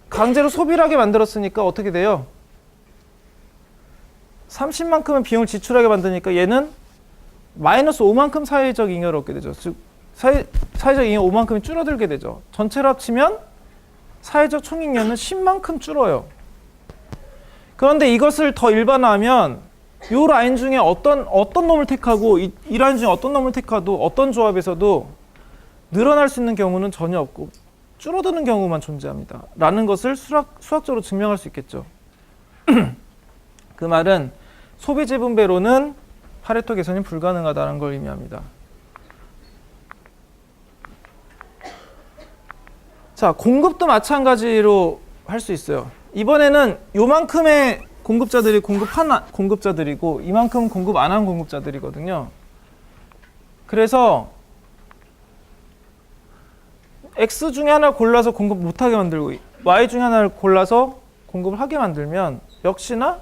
강제로 소비를 하게 만들었으니까 어떻게 돼요? 30만큼은 비용을 지출하게 만드니까 얘는 마이너스 5만큼 사회적 잉여를 얻게 되죠. 즉 사회적 잉여 5만큼이 줄어들게 되죠. 전체로 합치면 사회적 총잉여는 10만큼 줄어요. 그런데 이것을 더 일반화하면 이 라인 중에 어떤 놈을 택하고 이 라인 중에 어떤 놈을 택하도 어떤 조합에서도 늘어날 수 있는 경우는 전혀 없고 줄어드는 경우만 존재합니다. 라는 것을 수학적으로 증명할 수 있겠죠. 그 말은 소비 재분배로는 파레토 개선이 불가능하다는 걸 의미합니다. 자, 공급도 마찬가지로 할 수 있어요. 이번에는 요만큼의 공급자들이 공급한 공급자들이고 이만큼 공급 안 한 공급자들이거든요. 그래서 X 중에 하나를 골라서 공급 못하게 만들고 Y 중에 하나를 골라서 공급을 하게 만들면 역시나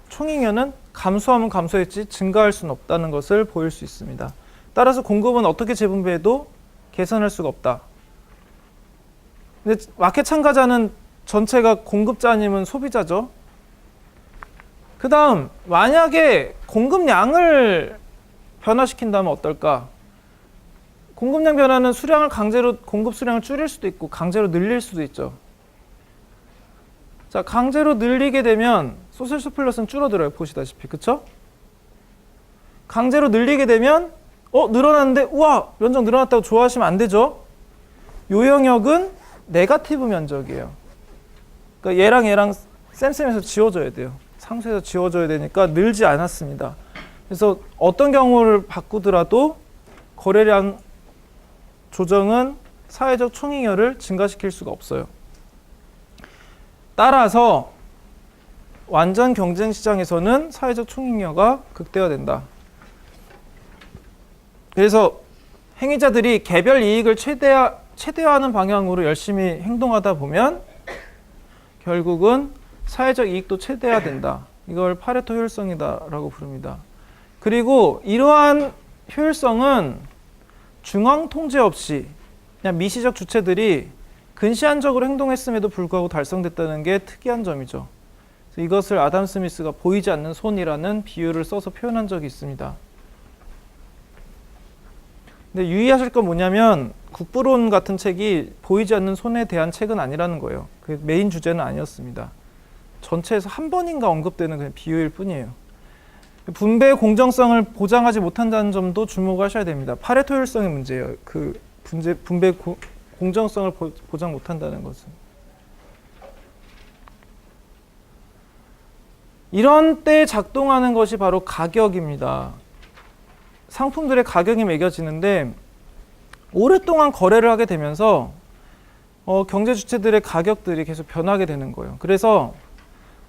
총잉여는 감소하면 감소했지 증가할 수는 없다는 것을 보일 수 있습니다. 따라서 공급은 어떻게 재분배해도 개선할 수가 없다. 근데 마켓 참가자는 전체가 공급자 아니면 소비자죠. 그 다음 만약에 공급량을 변화시킨다면 어떨까? 공급량 변화는 수량을 강제로 공급 수량을 줄일 수도 있고 강제로 늘릴 수도 있죠. 자, 강제로 늘리게 되면 소셜 서플러스는 줄어들어요. 보시다시피. 그쵸? 강제로 늘리게 되면 늘어났는데 우와 면적 늘어났다고 좋아하시면 안 되죠. 요 영역은 네거티브 면적이에요. 그러니까 얘랑 쌤에서 지워줘야 돼요. 상수에서 지워줘야 되니까 늘지 않았습니다. 그래서 어떤 경우를 바꾸더라도 거래량 조정은 사회적 총잉여를 증가시킬 수가 없어요. 따라서 완전 경쟁 시장에서는 사회적 총잉여가 극대화된다. 그래서 행위자들이 개별 이익을 최대화하는 방향으로 열심히 행동하다 보면 결국은 사회적 이익도 최대화된다. 이걸 파레토 효율성이다라고 부릅니다. 그리고 이러한 효율성은 중앙 통제 없이 그냥 미시적 주체들이 근시안적으로 행동했음에도 불구하고 달성됐다는 게 특이한 점이죠. 그래서 이것을 아담 스미스가 보이지 않는 손이라는 비유를 써서 표현한 적이 있습니다. 근데 유의하실 건 뭐냐면 국부론 같은 책이 보이지 않는 손에 대한 책은 아니라는 거예요. 그 메인 주제는 아니었습니다. 전체에서 한 번인가 언급되는 그냥 비유일 뿐이에요. 분배의 공정성을 보장하지 못한다는 점도 주목하셔야 됩니다. 파레토 효율성의 문제예요. 그 분배 공정성을 보장 못한다는 것은. 이런 때 작동하는 것이 바로 가격입니다. 상품들의 가격이 매겨지는데 오랫동안 거래를 하게 되면서 경제 주체들의 가격들이 계속 변하게 되는 거예요. 그래서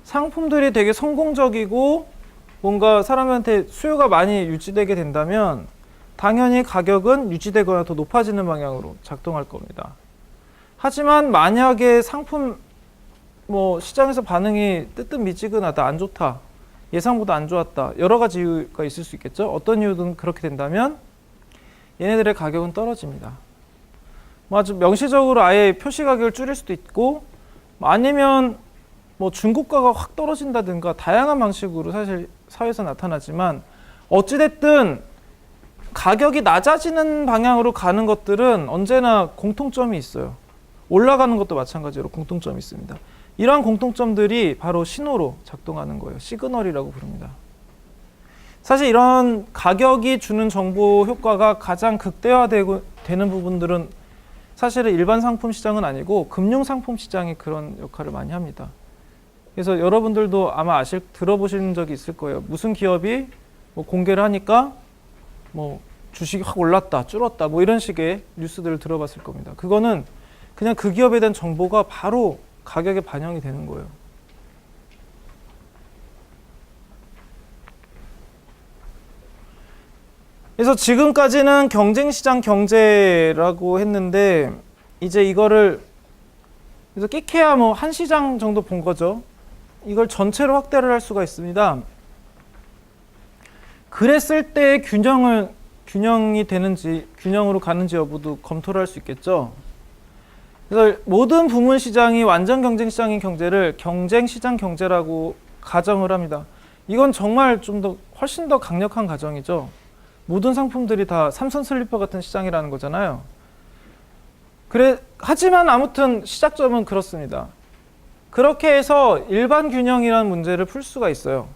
상품들이 되게 성공적이고 뭔가 사람한테 수요가 많이 유지되게 된다면 당연히 가격은 유지되거나 더 높아지는 방향으로 작동할 겁니다. 하지만 만약에 상품 시장에서 반응이 뜨뜻미지근하다, 안 좋다, 예상보다 안 좋았다, 여러 가지 이유가 있을 수 있겠죠. 어떤 이유든 그렇게 된다면 얘네들의 가격은 떨어집니다. 아주 명시적으로 아예 표시 가격을 줄일 수도 있고 아니면 중고가가 확 떨어진다든가 다양한 방식으로 사실 사회에서 나타나지만 어찌됐든 가격이 낮아지는 방향으로 가는 것들은 언제나 공통점이 있어요. 올라가는 것도 마찬가지로 공통점이 있습니다. 이러한 공통점들이 바로 신호로 작동하는 거예요. 시그널이라고 부릅니다. 사실 이런 가격이 주는 정보 효과가 가장 극대화되는 부분들은 사실은 일반 상품 시장은 아니고 금융 상품 시장이 그런 역할을 많이 합니다. 그래서 여러분들도 아마 들어보신 적이 있을 거예요. 무슨 기업이 공개를 하니까 주식이 확 올랐다, 줄었다, 이런 식의 뉴스들을 들어봤을 겁니다. 그거는 그냥 그 기업에 대한 정보가 바로 가격에 반영이 되는 거예요. 그래서 지금까지는 경쟁시장 경제라고 했는데 이제 이거를 그래서 끼케야 한 시장 정도 본 거죠. 이걸 전체로 확대를 할 수가 있습니다. 그랬을 때 균형이 되는지 균형으로 가는지 여부도 검토를 할 수 있겠죠. 그래서 모든 부문 시장이 완전 경쟁 시장인 경제를 경쟁 시장 경제라고 가정을 합니다. 이건 정말 훨씬 더 강력한 가정이죠. 모든 상품들이 다 삼선 슬리퍼 같은 시장이라는 거잖아요. 하지만 아무튼 시작점은 그렇습니다. 그렇게 해서 일반 균형이라는 문제를 풀 수가 있어요.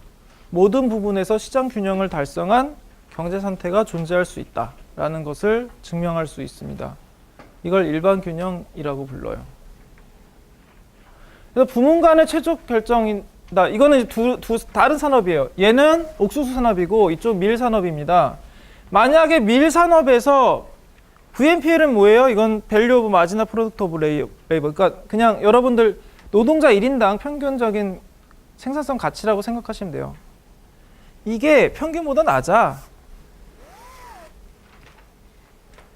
모든 부분에서 시장 균형을 달성한 경제 상태가 존재할 수 있다라는 것을 증명할 수 있습니다. 이걸 일반 균형이라고 불러요. 그래서 부문 간의 최종 결정이다. 이거는 다른 산업이에요. 얘는 옥수수 산업이고 이쪽 밀 산업입니다. 만약에 밀 산업에서 VMPL은 뭐예요? 이건 Value of Marginal Product of Labor. 그러니까 그냥 여러분들 노동자 1인당 평균적인 생산성 가치라고 생각하시면 돼요. 이게 평균보다 낮아.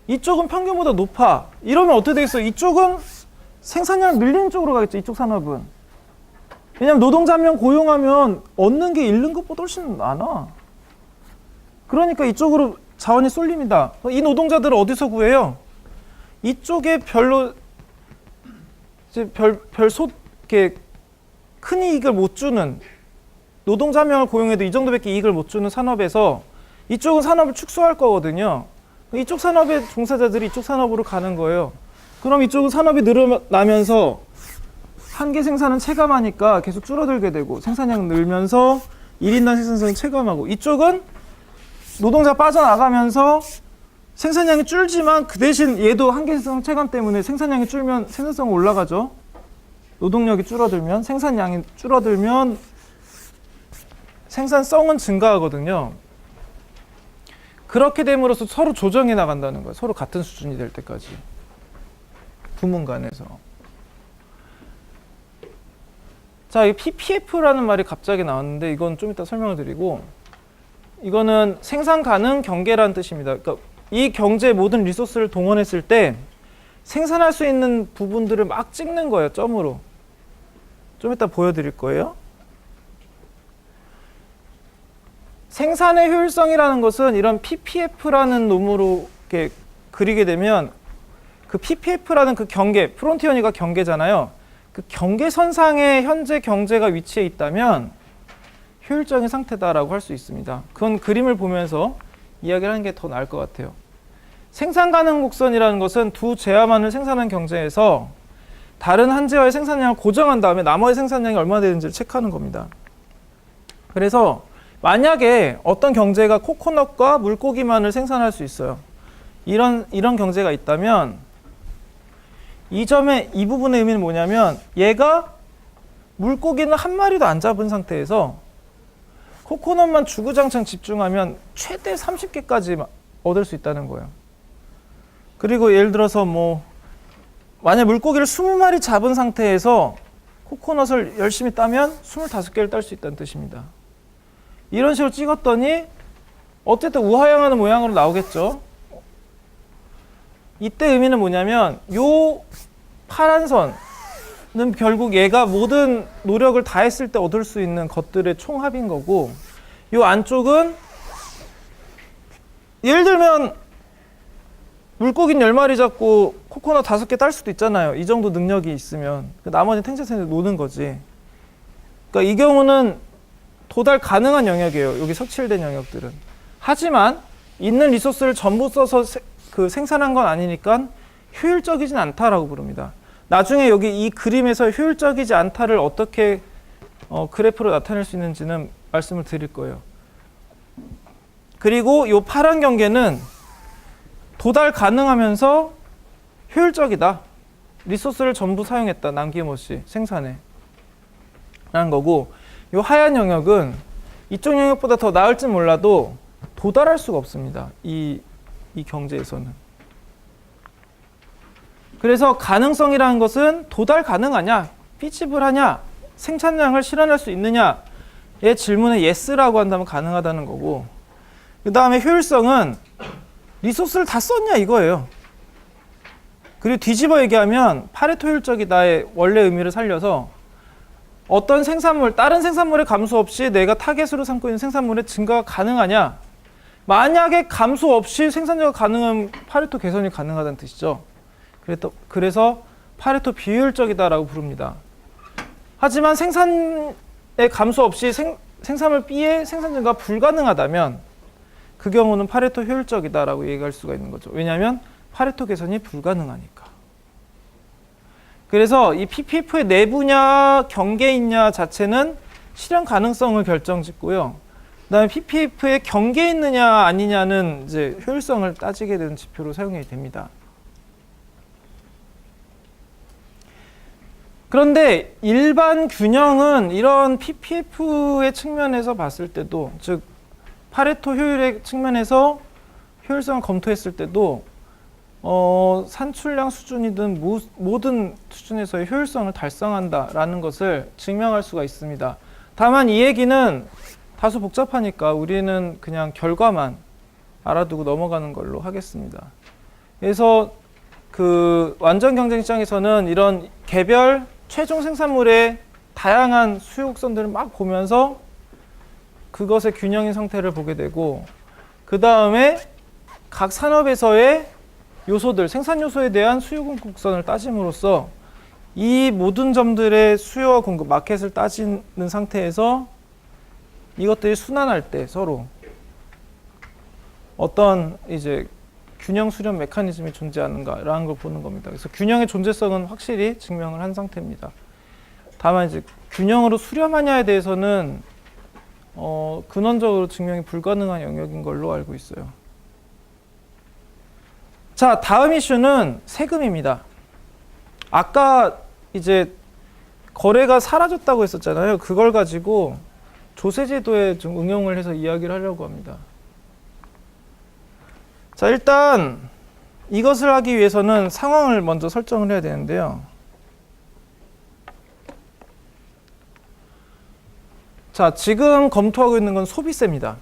이쪽은 평균보다 높아. 이러면 어떻게 되겠어? 이쪽은 생산량을 늘리는 쪽으로 가겠죠. 이쪽 산업은. 왜냐하면 노동자 한 명 고용하면 얻는 게 잃는 것보다 훨씬 많아. 그러니까 이쪽으로 자원이 쏠립니다. 이 노동자들을 어디서 구해요? 이쪽에 별로 이렇게 큰 이익을 못 주는 노동자 한 명을 고용해도 이 정도밖에 이익을 못 주는 산업에서 이쪽은 산업을 축소할 거거든요. 이쪽 산업의 종사자들이 이쪽 산업으로 가는 거예요. 그럼 이쪽은 산업이 늘어나면서 한계 생산은 체감하니까 계속 줄어들게 되고 생산량 늘면서 1인당 생산성이 체감하고, 이쪽은 노동자 빠져나가면서 생산량이 줄지만 그 대신 얘도 한계 생산 체감 때문에 생산량이 줄면 생산성은 올라가죠. 노동력이 줄어들면, 생산량이 줄어들면 생산성은 증가하거든요. 그렇게 됨으로써 서로 조정해 나간다는 거예요. 서로 같은 수준이 될 때까지. 부문 간에서. 자, 이 PPF라는 말이 갑자기 나왔는데 이건 좀 이따 설명을 드리고, 이거는 생산 가능 경계라는 뜻입니다. 그러니까 이 경제의 모든 리소스를 동원했을 때 생산할 수 있는 부분들을 막 찍는 거예요. 점으로. 좀 이따 보여드릴 거예요. 생산의 효율성이라는 것은 이런 PPF라는 놈으로 이렇게 그리게 되면, 그 PPF라는 그 경계, 프론티어니가 경계잖아요. 그 경계선상에 현재 경제가 위치해 있다면 효율적인 상태다라고 할 수 있습니다. 그건 그림을 보면서 이야기를 하는 게 더 나을 것 같아요. 생산 가능 곡선이라는 것은 두 재화만을 생산한 경제에서 다른 한 재화의 생산량을 고정한 다음에 나머지 생산량이 얼마나 되는지를 체크하는 겁니다. 그래서 만약에 어떤 경제가 코코넛과 물고기만을 생산할 수 있어요. 이런 경제가 있다면 이 점의 이 부분의 의미는 뭐냐면, 얘가 물고기는 한 마리도 안 잡은 상태에서 코코넛만 주구장창 집중하면 최대 30개까지 얻을 수 있다는 거예요. 그리고 예를 들어서 만약 물고기를 20마리 잡은 상태에서 코코넛을 열심히 따면 25개를 딸 수 있다는 뜻입니다. 이런 식으로 찍었더니 어쨌든 우하향하는 모양으로 나오겠죠. 이때 의미는 뭐냐면, 요 파란 선은 결국 얘가 모든 노력을 다했을 때 얻을 수 있는 것들의 총합인 거고, 요 안쪽은 예를 들면 물고기는 10마리 잡고 코코넛 5개 딸 수도 있잖아요. 이 정도 능력이 있으면. 나머지 탱자생에 노는 거지. 그러니까 이 경우는 도달 가능한 영역이에요. 여기 석칠된 영역들은. 하지만 있는 리소스를 전부 써서 생산한 건 아니니까 효율적이진 않다라고 부릅니다. 나중에 여기 이 그림에서 효율적이지 않다를 어떻게 그래프로 나타낼 수 있는지는 말씀을 드릴 거예요. 그리고 이 파란 경계는 도달 가능하면서 효율적이다. 리소스를 전부 사용했다. 남김없이 생산해. 라는 거고, 이 하얀 영역은 이쪽 영역보다 더 나을지 몰라도 도달할 수가 없습니다. 이 경제에서는. 그래서 가능성이라는 것은 도달 가능하냐, 피지블하냐, 생산량을 실현할 수 있느냐의 질문에 yes라고 한다면 가능하다는 거고, 그 다음에 효율성은 리소스를 다 썼냐 이거예요. 그리고 뒤집어 얘기하면 파레토 효율적이다의 원래 의미를 살려서 어떤 생산물, 다른 생산물의 감소 없이 내가 타겟으로 삼고 있는 생산물의 증가가 가능하냐. 만약에 감소 없이 생산자가 가능한 파레토 개선이 가능하다는 뜻이죠. 그래서 파레토 비효율적이다라고 부릅니다. 하지만 생산의 감소 없이 생산물 B의 생산 증가가 불가능하다면 그 경우는 파레토 효율적이다라고 얘기할 수가 있는 거죠. 왜냐하면 파레토 개선이 불가능하니까. 그래서 이 PPF의 내부냐 경계있냐 자체는 실현 가능성을 결정짓고요. 그다음에 PPF의 경계 있느냐 아니냐는 이제 효율성을 따지게 되는 지표로 사용이 됩니다. 그런데 일반 균형은 이런 PPF의 측면에서 봤을 때도, 즉 파레토 효율의 측면에서 효율성을 검토했을 때도 산출량 수준이든 모든 수준에서의 효율성을 달성한다라는 것을 증명할 수가 있습니다. 다만 이 얘기는 다소 복잡하니까 우리는 그냥 결과만 알아두고 넘어가는 걸로 하겠습니다. 그래서 그 완전 경쟁 시장에서는 이런 개별 최종 생산물의 다양한 수요 곡선들을 막 보면서 그것의 균형인 상태를 보게 되고, 그 다음에 각 산업에서의 요소들, 생산 요소에 대한 수요 곡선을 따짐으로써 이 모든 점들의 수요와 공급, 마켓을 따지는 상태에서 이것들이 순환할 때 서로 어떤 이제 균형 수렴 메커니즘이 존재하는가라는 걸 보는 겁니다. 그래서 균형의 존재성은 확실히 증명을 한 상태입니다. 다만 이제 균형으로 수렴하냐에 대해서는 근원적으로 증명이 불가능한 영역인 걸로 알고 있어요. 자, 다음 이슈는 세금입니다. 아까 이제 거래가 사라졌다고 했었잖아요. 그걸 가지고 조세제도에 좀 응용을 해서 이야기를 하려고 합니다. 자, 일단 이것을 하기 위해서는 상황을 먼저 설정을 해야 되는데요. 자, 지금 검토하고 있는 건 소비세입니다.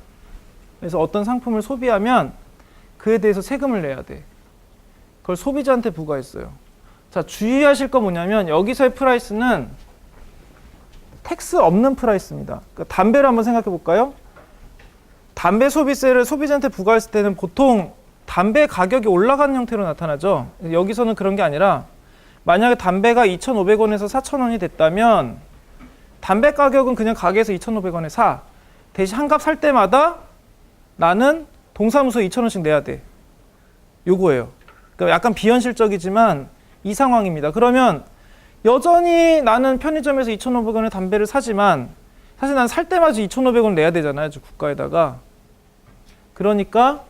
그래서 어떤 상품을 소비하면 그에 대해서 세금을 내야 돼. 그걸 소비자한테 부과했어요. 자, 주의하실 건 뭐냐면 여기서의 프라이스는 텍스 없는 프라이스입니다. 그러니까 담배를 한번 생각해 볼까요? 담배 소비세를 소비자한테 부과했을 때는 보통 담배 가격이 올라가는 형태로 나타나죠. 여기서는 그런 게 아니라 만약에 담배가 2,500원에서 4,000원이 됐다면 담배 가격은 그냥 가게에서 2,500원에 사. 대신 한 값 살 때마다 나는 동사무소에 2,000원씩 내야 돼. 요거예요. 그러니까 약간 비현실적이지만 이 상황입니다. 그러면 여전히 나는 편의점에서 2,500원에 담배를 사지만 사실 난 살 때마다 2,500원 내야 되잖아요. 국가에다가. 그러니까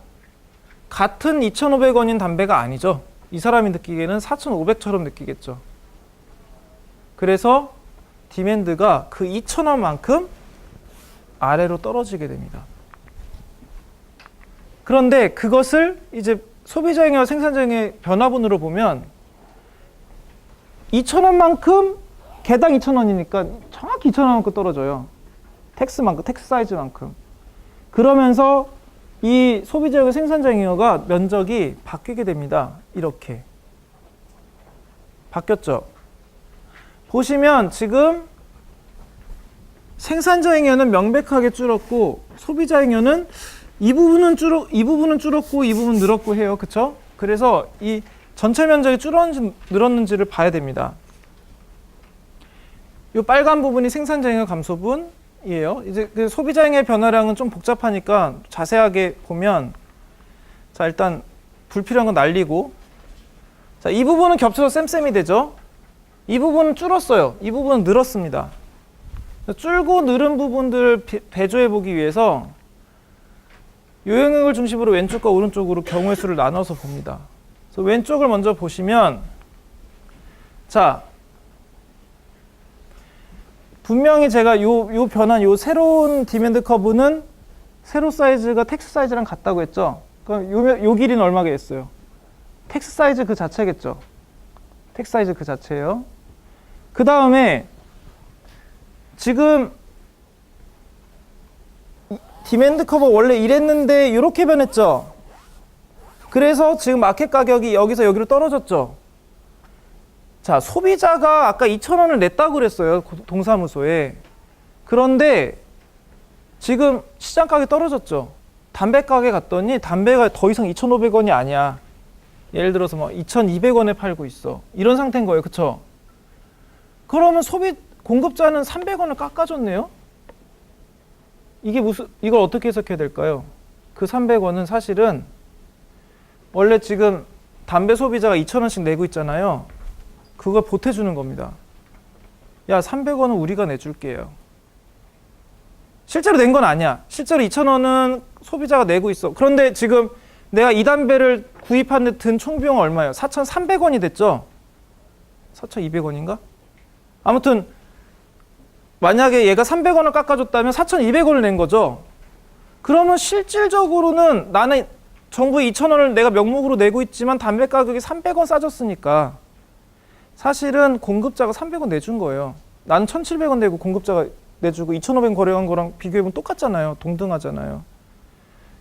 같은 2,500원인 담배가 아니죠. 이 사람이 느끼기에는 4,500처럼 느끼겠죠. 그래서 디맨드가 그 2,000원만큼 아래로 떨어지게 됩니다. 그런데 그것을 이제 소비자행위와 생산자행위의 변화분으로 보면 2,000원만큼 개당 2,000원이니까 정확히 2,000원만큼 떨어져요. 텍스만큼, 텍스 사이즈만큼. 그러면서 이 소비자행위 생산자행위가 면적이 바뀌게 됩니다. 이렇게. 바뀌었죠. 보시면 지금 생산자행위는 명백하게 줄었고 소비자행위는 이 부분은 줄었고 이 부분은 늘었고 해요. 그쵸? 그래서 이 전체 면적이 줄었는지 늘었는지를 봐야 됩니다. 이 빨간 부분이 생산자행위 감소분이에요. 이제 그 소비자행위 변화량은 좀 복잡하니까 자세하게 보면 자, 일단 불필요한 건 날리고 자, 이 부분은 겹쳐서 쌤쌤이 되죠. 이 부분은 줄었어요. 이 부분은 늘었습니다. 줄고 늘은 부분들을 배조해 보기 위해서 요 영역을 중심으로 왼쪽과 오른쪽으로 경우의 수를 나눠서 봅니다. 그래서 왼쪽을 먼저 보시면 자, 분명히 제가 요 변한 요 새로운 디맨드 커브는 세로 사이즈가 텍스 사이즈랑 같다고 했죠. 그럼 요 길이는 얼마겠어요? 텍스 사이즈 그 자체겠죠. 텍스 사이즈 그 자체예요. 그 다음에 지금 디맨드 커브 원래 이랬는데 이렇게 변했죠. 그래서 지금 마켓 가격이 여기서 여기로 떨어졌죠. 자, 소비자가 아까 2,000원을 냈다고 그랬어요. 동사무소에. 그런데 지금 시장 가격이 떨어졌죠. 담배 가게 갔더니 담배가 더 이상 2,500원이 아니야. 예를 들어서 뭐 2,200원에 팔고 있어. 이런 상태인 거예요. 그쵸? 그러면 공급자는 300원을 깎아줬네요. 이걸 어떻게 해석해야 될까요? 그 300원은 사실은 원래 지금 담배 소비자가 2,000원씩 내고 있잖아요. 그걸 보태주는 겁니다. 야, 300원은 우리가 내줄게요. 실제로 낸 건 아니야. 실제로 2,000원은 소비자가 내고 있어. 그런데 지금 내가 이 담배를 구입하는데 든 총비용은 얼마예요? 4,300원이 됐죠? 4,200원인가? 아무튼 만약에 얘가 300원을 깎아줬다면 4,200원을 낸 거죠. 그러면 실질적으로는 나는 정부에 2,000원을 내가 명목으로 내고 있지만 담배 가격이 300원 싸졌으니까 사실은 공급자가 300원 내준 거예요. 나는 1,700원 내고 공급자가 내주고 2,500원 거래한 거랑 비교해보면 똑같잖아요. 동등하잖아요.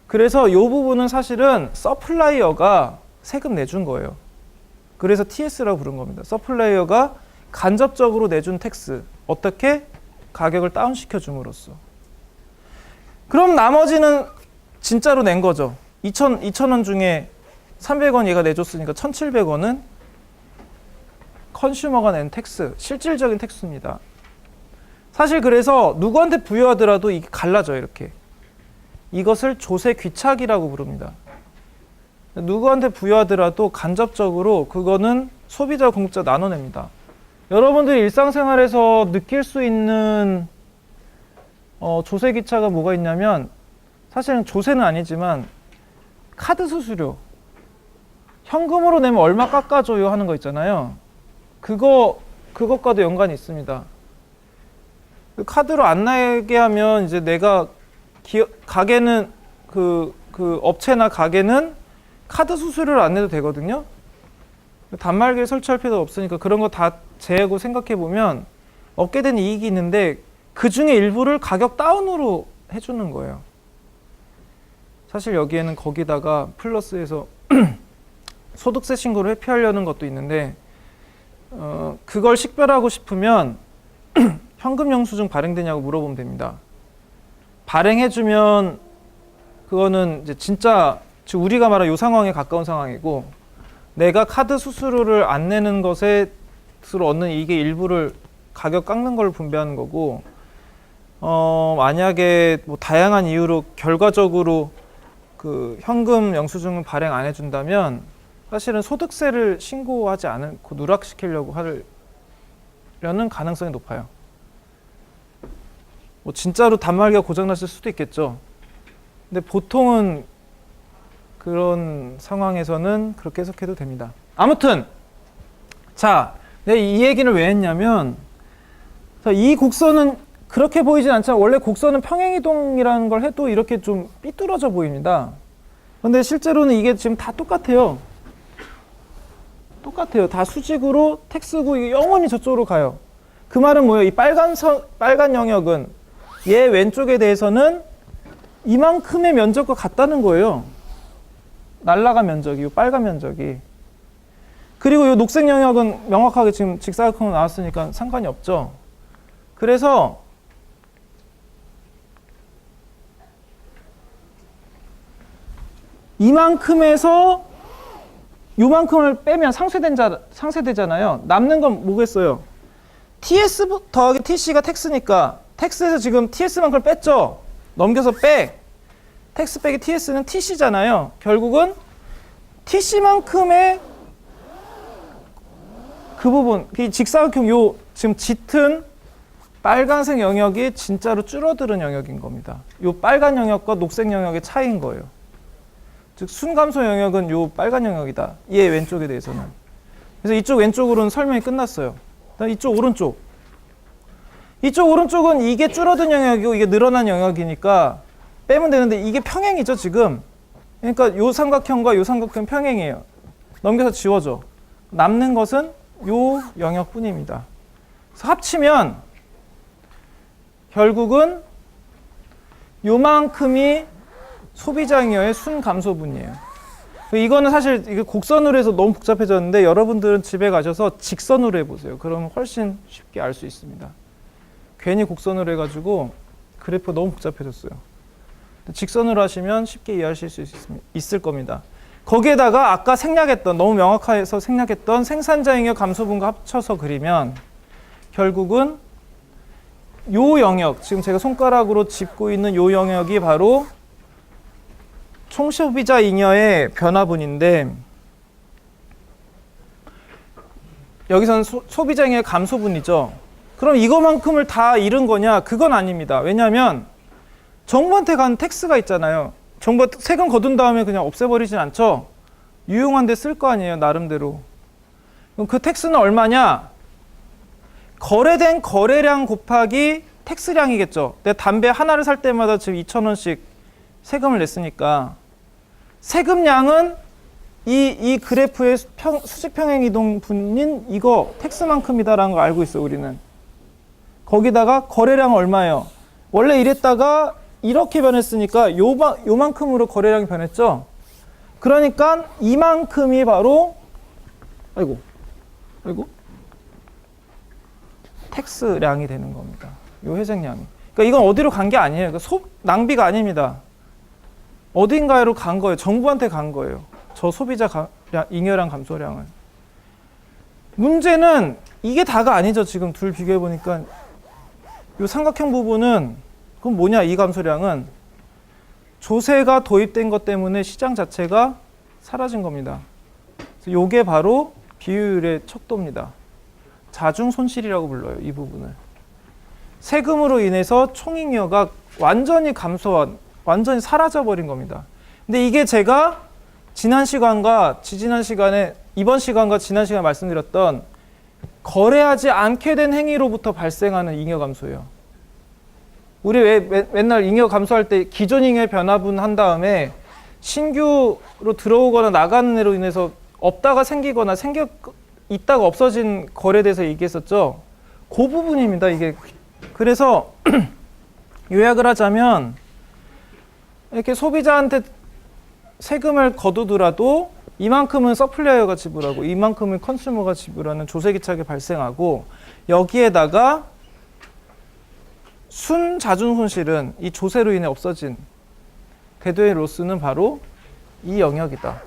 그래서 이 부분은 사실은 서플라이어가 세금 내준 거예요. 그래서 TS라고 부른 겁니다. 서플라이어가 간접적으로 내준 텍스. 어떻게? 가격을 다운시켜 줌으로써. 그럼 나머지는 진짜로 낸 거죠. 2,000원 중에 300원 얘가 내줬으니까 1,700원은 컨슈머가 낸 텍스, 실질적인 텍스입니다. 사실 그래서 누구한테 부여하더라도 이게 갈라져요. 이렇게. 이것을 조세 귀착이라고 부릅니다. 누구한테 부여하더라도 간접적으로 그거는 소비자, 공급자 나눠냅니다. 여러분들이 일상생활에서 느낄 수 있는 조세기차가 뭐가 있냐면, 사실은 조세는 아니지만 카드 수수료, 현금으로 내면 얼마 깎아줘요 하는 거 있잖아요. 그것과도 연관이 있습니다. 카드로 안 나게 하면 이제 내가 가게는 그 업체나 가게는 카드 수수료를 안 내도 되거든요. 단말기를 설치할 필요도 없으니까 그런 거 다 제하고 생각해 보면 얻게 되는 이익이 있는데 그 중에 일부를 가격 다운으로 해주는 거예요. 사실 여기에는 거기다가 플러스해서 소득세 신고를 회피하려는 것도 있는데 그걸 식별하고 싶으면 현금 영수증 발행되냐고 물어보면 됩니다. 발행해주면 그거는 이제 진짜 지금 우리가 말한 이 상황에 가까운 상황이고, 내가 카드 수수료를 안 내는 것으로 얻는 이익의 일부를 가격 깎는 걸 분배하는 거고, 만약에 뭐 다양한 이유로 결과적으로 그 현금 영수증을 발행 안 해준다면 사실은 소득세를 신고하지 않고 누락시키려고 하려는 가능성이 높아요. 뭐 진짜로 단말기가 고장났을 수도 있겠죠. 근데 보통은 그런 상황에서는 그렇게 해석해도 됩니다. 아무튼 자, 내가 이 얘기를 왜 했냐면, 이 곡선은 그렇게 보이진 않지만 원래 곡선은 평행이동이라는 걸 해도 이렇게 좀 삐뚤어져 보입니다. 근데 실제로는 이게 지금 다 똑같아요. 다 수직으로 택스고 이게 영원히 저쪽으로 가요. 그 말은 뭐예요? 이 빨간 영역은 얘 왼쪽에 대해서는 이만큼의 면적과 같다는 거예요. 날라간 면적이, 이 빨간 면적이. 그리고 이 녹색 영역은 명확하게 지금 직사각형으로 나왔으니까 상관이 없죠. 그래서 이만큼에서 요만큼을 빼면 상쇄되잖아요. 남는 건 뭐겠어요? TS 더하기 TC가 텍스니까 텍스에서 지금 TS만큼을 뺐죠. 넘겨서 빼. 텍스 빼기 TS는 TC잖아요. 결국은 TC만큼의 그 부분, 이 직사각형 요 지금 짙은 빨간색 영역이 진짜로 줄어드는 영역인 겁니다. 요 빨간 영역과 녹색 영역의 차이인 거예요. 즉 순감소 영역은 요 빨간 영역이다. 얘 왼쪽에 대해서는. 그래서 이쪽 왼쪽으로는 설명이 끝났어요. 이쪽 오른쪽. 이쪽 오른쪽은 이게 줄어든 영역이고 이게 늘어난 영역이니까 빼면 되는데 이게 평행이죠 지금. 그러니까 요 삼각형과 요 삼각형 평행이에요. 넘겨서 지워줘. 남는 것은 요 영역뿐입니다. 그래서 합치면 결국은 요만큼이 소비자잉여의 순감소분이에요. 이거는 사실 이게 곡선으로 해서 너무 복잡해졌는데 여러분들은 집에 가셔서 직선으로 해보세요. 그러면 훨씬 쉽게 알 수 있습니다. 괜히 곡선으로 해가지고 그래프 너무 복잡해졌어요. 직선으로 하시면 쉽게 이해하실 수 있을 겁니다. 거기에다가 아까 생략했던, 너무 명확해서 생략했던 생산자잉여 감소분과 합쳐서 그리면 결국은 요 영역, 지금 제가 손가락으로 짚고 있는 요 영역이 바로 총소비자 잉여의 변화분인데, 여기서는 소비자 잉여의 감소분이죠. 그럼 이거만큼을 다 잃은 거냐? 그건 아닙니다. 왜냐하면 정부한테 간 텍스가 있잖아요. 정부가 세금 거둔 다음에 그냥 없애버리진 않죠. 유용한 데 쓸 거 아니에요, 나름대로. 그럼 그 텍스는 얼마냐? 거래된 거래량 곱하기 텍스량이겠죠. 내가 담배 하나를 살 때마다 지금 2,000원씩 세금을 냈으니까 세금량은 이 그래프의 수직 평행 이동 분인 이거 텍스만큼이다라는 걸 알고 있어 우리는. 거기다가 거래량은 얼마예요? 원래 이랬다가 이렇게 변했으니까 요만큼으로 거래량이 변했죠. 그러니까 이만큼이 바로 아이고 텍스량이 되는 겁니다. 요 회생량이. 그러니까 이건 어디로 간 게 아니에요. 그러니까 낭비가 아닙니다. 어딘가로 간 거예요. 정부한테 간 거예요. 저 소비자 잉여량 감소량을. 문제는 이게 다가 아니죠. 지금 둘 비교해 보니까 이 삼각형 부분은 그럼 뭐냐? 이 감소량은 조세가 도입된 것 때문에 시장 자체가 사라진 겁니다. 그래서 요게 바로 비효율의 척도입니다. 자중 손실이라고 불러요. 이 부분을. 세금으로 인해서 총잉여가 완전히 감소한, 완전히 사라져버린 겁니다. 근데 이게 제가 지난 시간과 지지난 시간에, 이번 시간과 지난 시간에 말씀드렸던 거래하지 않게 된 행위로부터 발생하는 잉여 감소예요. 우리 왜 맨날 잉여 감소할 때 기존 잉여 변화분 한 다음에 신규로 들어오거나 나가는 애로 인해서 없다가 생기거나 있다가 없어진 거래에 대해서 얘기했었죠. 그 부분입니다. 이게. 그래서 요약을 하자면 이렇게 소비자한테 세금을 거두더라도 이만큼은 서플라이어가 지불하고 이만큼은 컨슈머가 지불하는 조세기차게 발생하고, 여기에다가 순자준 손실은 이 조세로 인해 없어진 궤도의 로스는 바로 이 영역이다.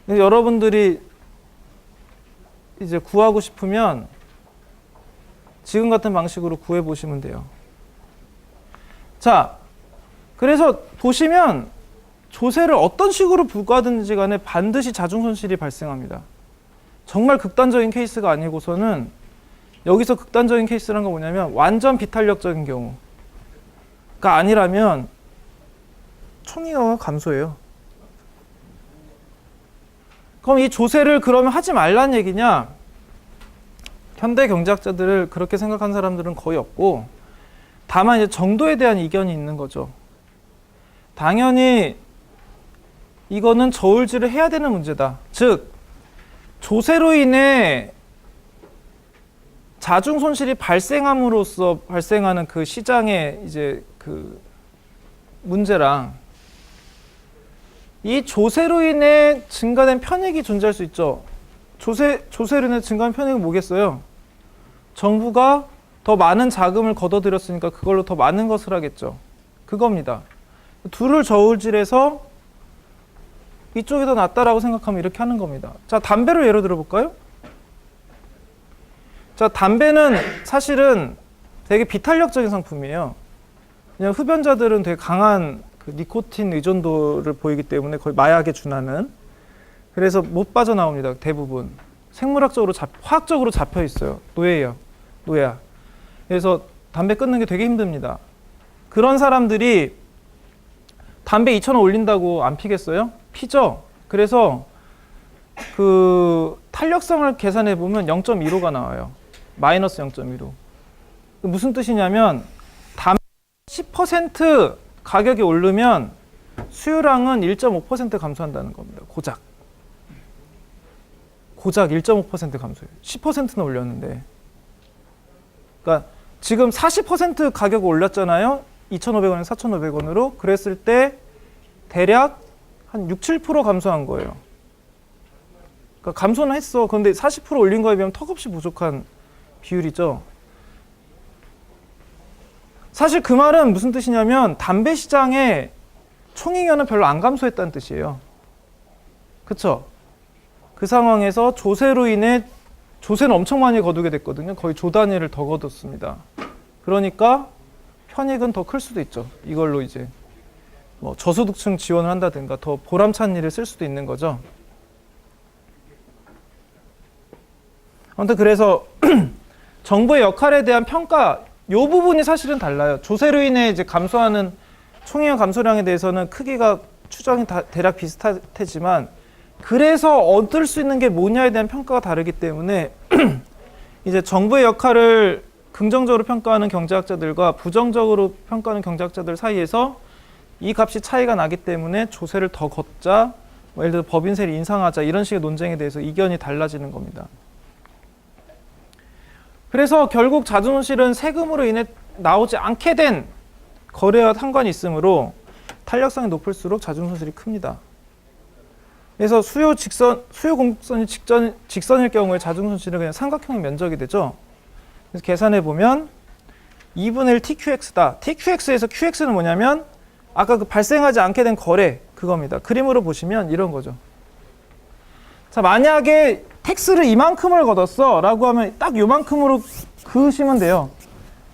여러분들이 이제 구하고 싶으면 지금 같은 방식으로 구해 보시면 돼요. 자, 그래서 보시면 조세를 어떤 식으로 부과하든지 간에 반드시 자중손실이 발생합니다. 정말 극단적인 케이스가 아니고서는, 여기서 극단적인 케이스란 건 뭐냐면 완전 비탄력적인 경우가 아니라면 총잉여가 감소해요. 그럼 이 조세를 그러면 하지 말란 얘기냐? 현대 경제학자들을 그렇게 생각한 사람들은 거의 없고, 다만 이제 정도에 대한 이견이 있는 거죠. 당연히 이거는 저울질을 해야 되는 문제다. 즉, 조세로 인해 자중 손실이 발생함으로써 발생하는 그 시장의 이제 그 문제랑 이 조세로 인해 증가된 편익이 존재할 수 있죠. 조세로 인해 증가한 편익은 뭐겠어요? 정부가 더 많은 자금을 걷어들였으니까 그걸로 더 많은 것을 하겠죠. 그겁니다. 둘을 저울질해서 이쪽이 더 낫다라고 생각하면 이렇게 하는 겁니다. 자, 담배를 예로 들어볼까요? 자, 담배는 사실은 되게 비탄력적인 상품이에요. 그냥 흡연자들은 되게 강한 그 니코틴 의존도를 보이기 때문에 거의 마약에 준하는, 그래서 못 빠져나옵니다. 대부분 생물학적으로 화학적으로 잡혀 있어요. 노예예요. 노예야. 그래서 담배 끊는 게 되게 힘듭니다. 그런 사람들이 담배 2,000원 올린다고 안 피겠어요? 피죠. 그래서 그 탄력성을 계산해 보면 0.15가 나와요. 마이너스 0.15. 무슨 뜻이냐면 담배 10% 가격이 오르면 수요량은 1.5% 감소한다는 겁니다. 고작 1.5% 감소해요. 10%는 올렸는데. 그러니까 지금 40% 가격이 올랐잖아요. 2,500원에서 4,500원으로. 그랬을 때 대략 한 6, 7% 감소한 거예요. 그러니까 감소는 했어. 그런데 40% 올린 거에 비하면 턱없이 부족한 비율이죠. 사실 그 말은 무슨 뜻이냐면 담배 시장의 총잉여는 별로 안 감소했다는 뜻이에요. 그쵸? 그 상황에서 조세로 인해 조세는 엄청 많이 거두게 됐거든요. 거의 조 단위를 더 거뒀습니다. 그러니까 편익은 더 클 수도 있죠. 이걸로 이제 뭐 저소득층 지원을 한다든가 더 보람찬 일을 쓸 수도 있는 거죠. 아무튼 그래서 정부의 역할에 대한 평가, 이 부분이 사실은 달라요. 조세로 인해 이제 감소하는 총잉여 감소량에 대해서는 크기가 추정이 대략 비슷할 테지만, 그래서 얻을 수 있는 게 뭐냐에 대한 평가가 다르기 때문에 이제 정부의 역할을 긍정적으로 평가하는 경제학자들과 부정적으로 평가하는 경제학자들 사이에서 이 값이 차이가 나기 때문에 조세를 더 걷자, 뭐 예를 들어 법인세를 인상하자, 이런 식의 논쟁에 대해서 이견이 달라지는 겁니다. 그래서 결국 자준손실은 세금으로 인해 나오지 않게 된 거래와 상관이 있으므로 탄력성이 높을수록 자준손실이 큽니다. 그래서 수요 공급선이 직선일 경우에 자준손실은 그냥 삼각형의 면적이 되죠. 그래서 계산해 보면 2분의 1 TQX다. TQX에서 QX는 뭐냐면 아까 그 발생하지 않게 된 거래, 그겁니다. 그림으로 보시면 이런 거죠. 자, 만약에 텍스를 이만큼을 걷었어 라고 하면 딱 요만큼으로 그으시면 돼요.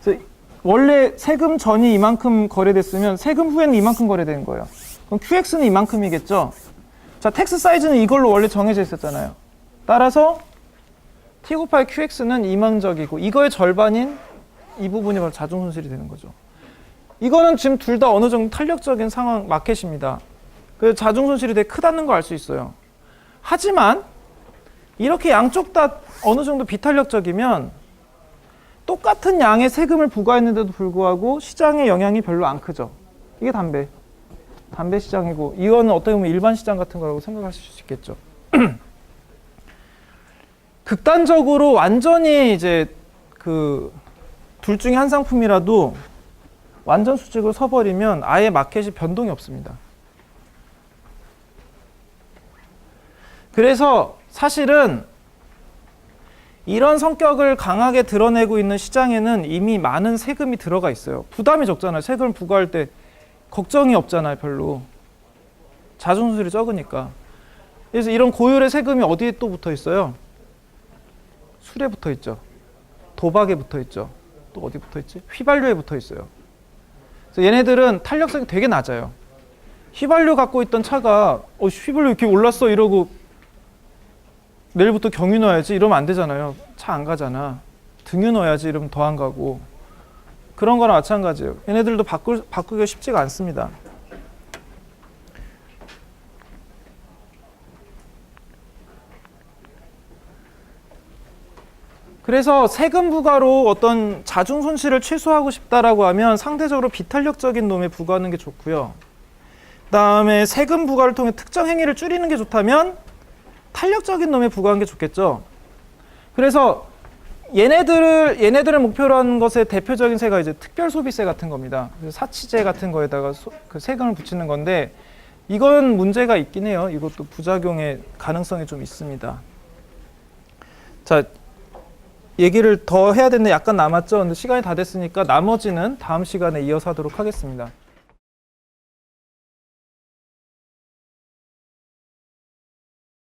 그래서 원래 세금 전이 이만큼 거래됐으면 세금 후에는 이만큼 거래되는 거예요. 그럼 QX는 이만큼이겠죠? 자, 텍스 사이즈는 이걸로 원래 정해져 있었잖아요. 따라서 T 곱하기 QX는 이망적이고 이거의 절반인 이 부분이 바로 자중 손실이 되는 거죠. 이거는 지금 둘 다 어느 정도 탄력적인 상황 마켓입니다. 그래서 자중 손실이 되게 크다는 걸 알 수 있어요. 하지만 이렇게 양쪽 다 어느 정도 비탄력적이면 똑같은 양의 세금을 부과했는데도 불구하고 시장의 영향이 별로 안 크죠. 이게 담배 시장이고 이거는 어떻게 보면 일반 시장 같은 거라고 생각하실 수 있겠죠. 극단적으로 완전히 이제 그 둘 중에 한 상품이라도 완전 수직으로 서버리면 아예 마켓이 변동이 없습니다. 그래서 사실은 이런 성격을 강하게 드러내고 있는 시장에는 이미 많은 세금이 들어가 있어요. 부담이 적잖아요. 세금을 부과할 때 걱정이 없잖아요. 별로. 자중수술이 적으니까. 그래서 이런 고율의 세금이 어디에 또 붙어 있어요? 술에 붙어 있죠. 도박에 붙어 있죠. 또 어디 붙어 있지? 휘발유에 붙어 있어요. 그래서 얘네들은 탄력성이 되게 낮아요. 휘발유 갖고 있던 차가 휘발유 이렇게 올랐어 이러고 내일부터 경유 넣어야지 이러면 안 되잖아요. 차 안 가잖아. 등유 넣어야지 이러면 더 안 가고. 그런 거랑 마찬가지예요. 얘네들도 바꾸기가 쉽지가 않습니다. 그래서 세금 부과로 어떤 자중 손실을 최소화하고 싶다라고 하면 상대적으로 비탄력적인 놈에 부과하는 게 좋고요. 그다음에 세금 부과를 통해 특정 행위를 줄이는 게 좋다면 탄력적인 놈에 부과하는 게 좋겠죠. 그래서 얘네들을 목표로 하는 것의 대표적인 세가 이제 특별 소비세 같은 겁니다. 그래서 사치제 같은 거에다가 그 세금을 붙이는 건데 이건 문제가 있긴 해요. 이것도 부작용의 가능성이 좀 있습니다. 자, 얘기를 더 해야 되는데 약간 남았죠. 근데 시간이 다 됐으니까 나머지는 다음 시간에 이어서 하도록 하겠습니다.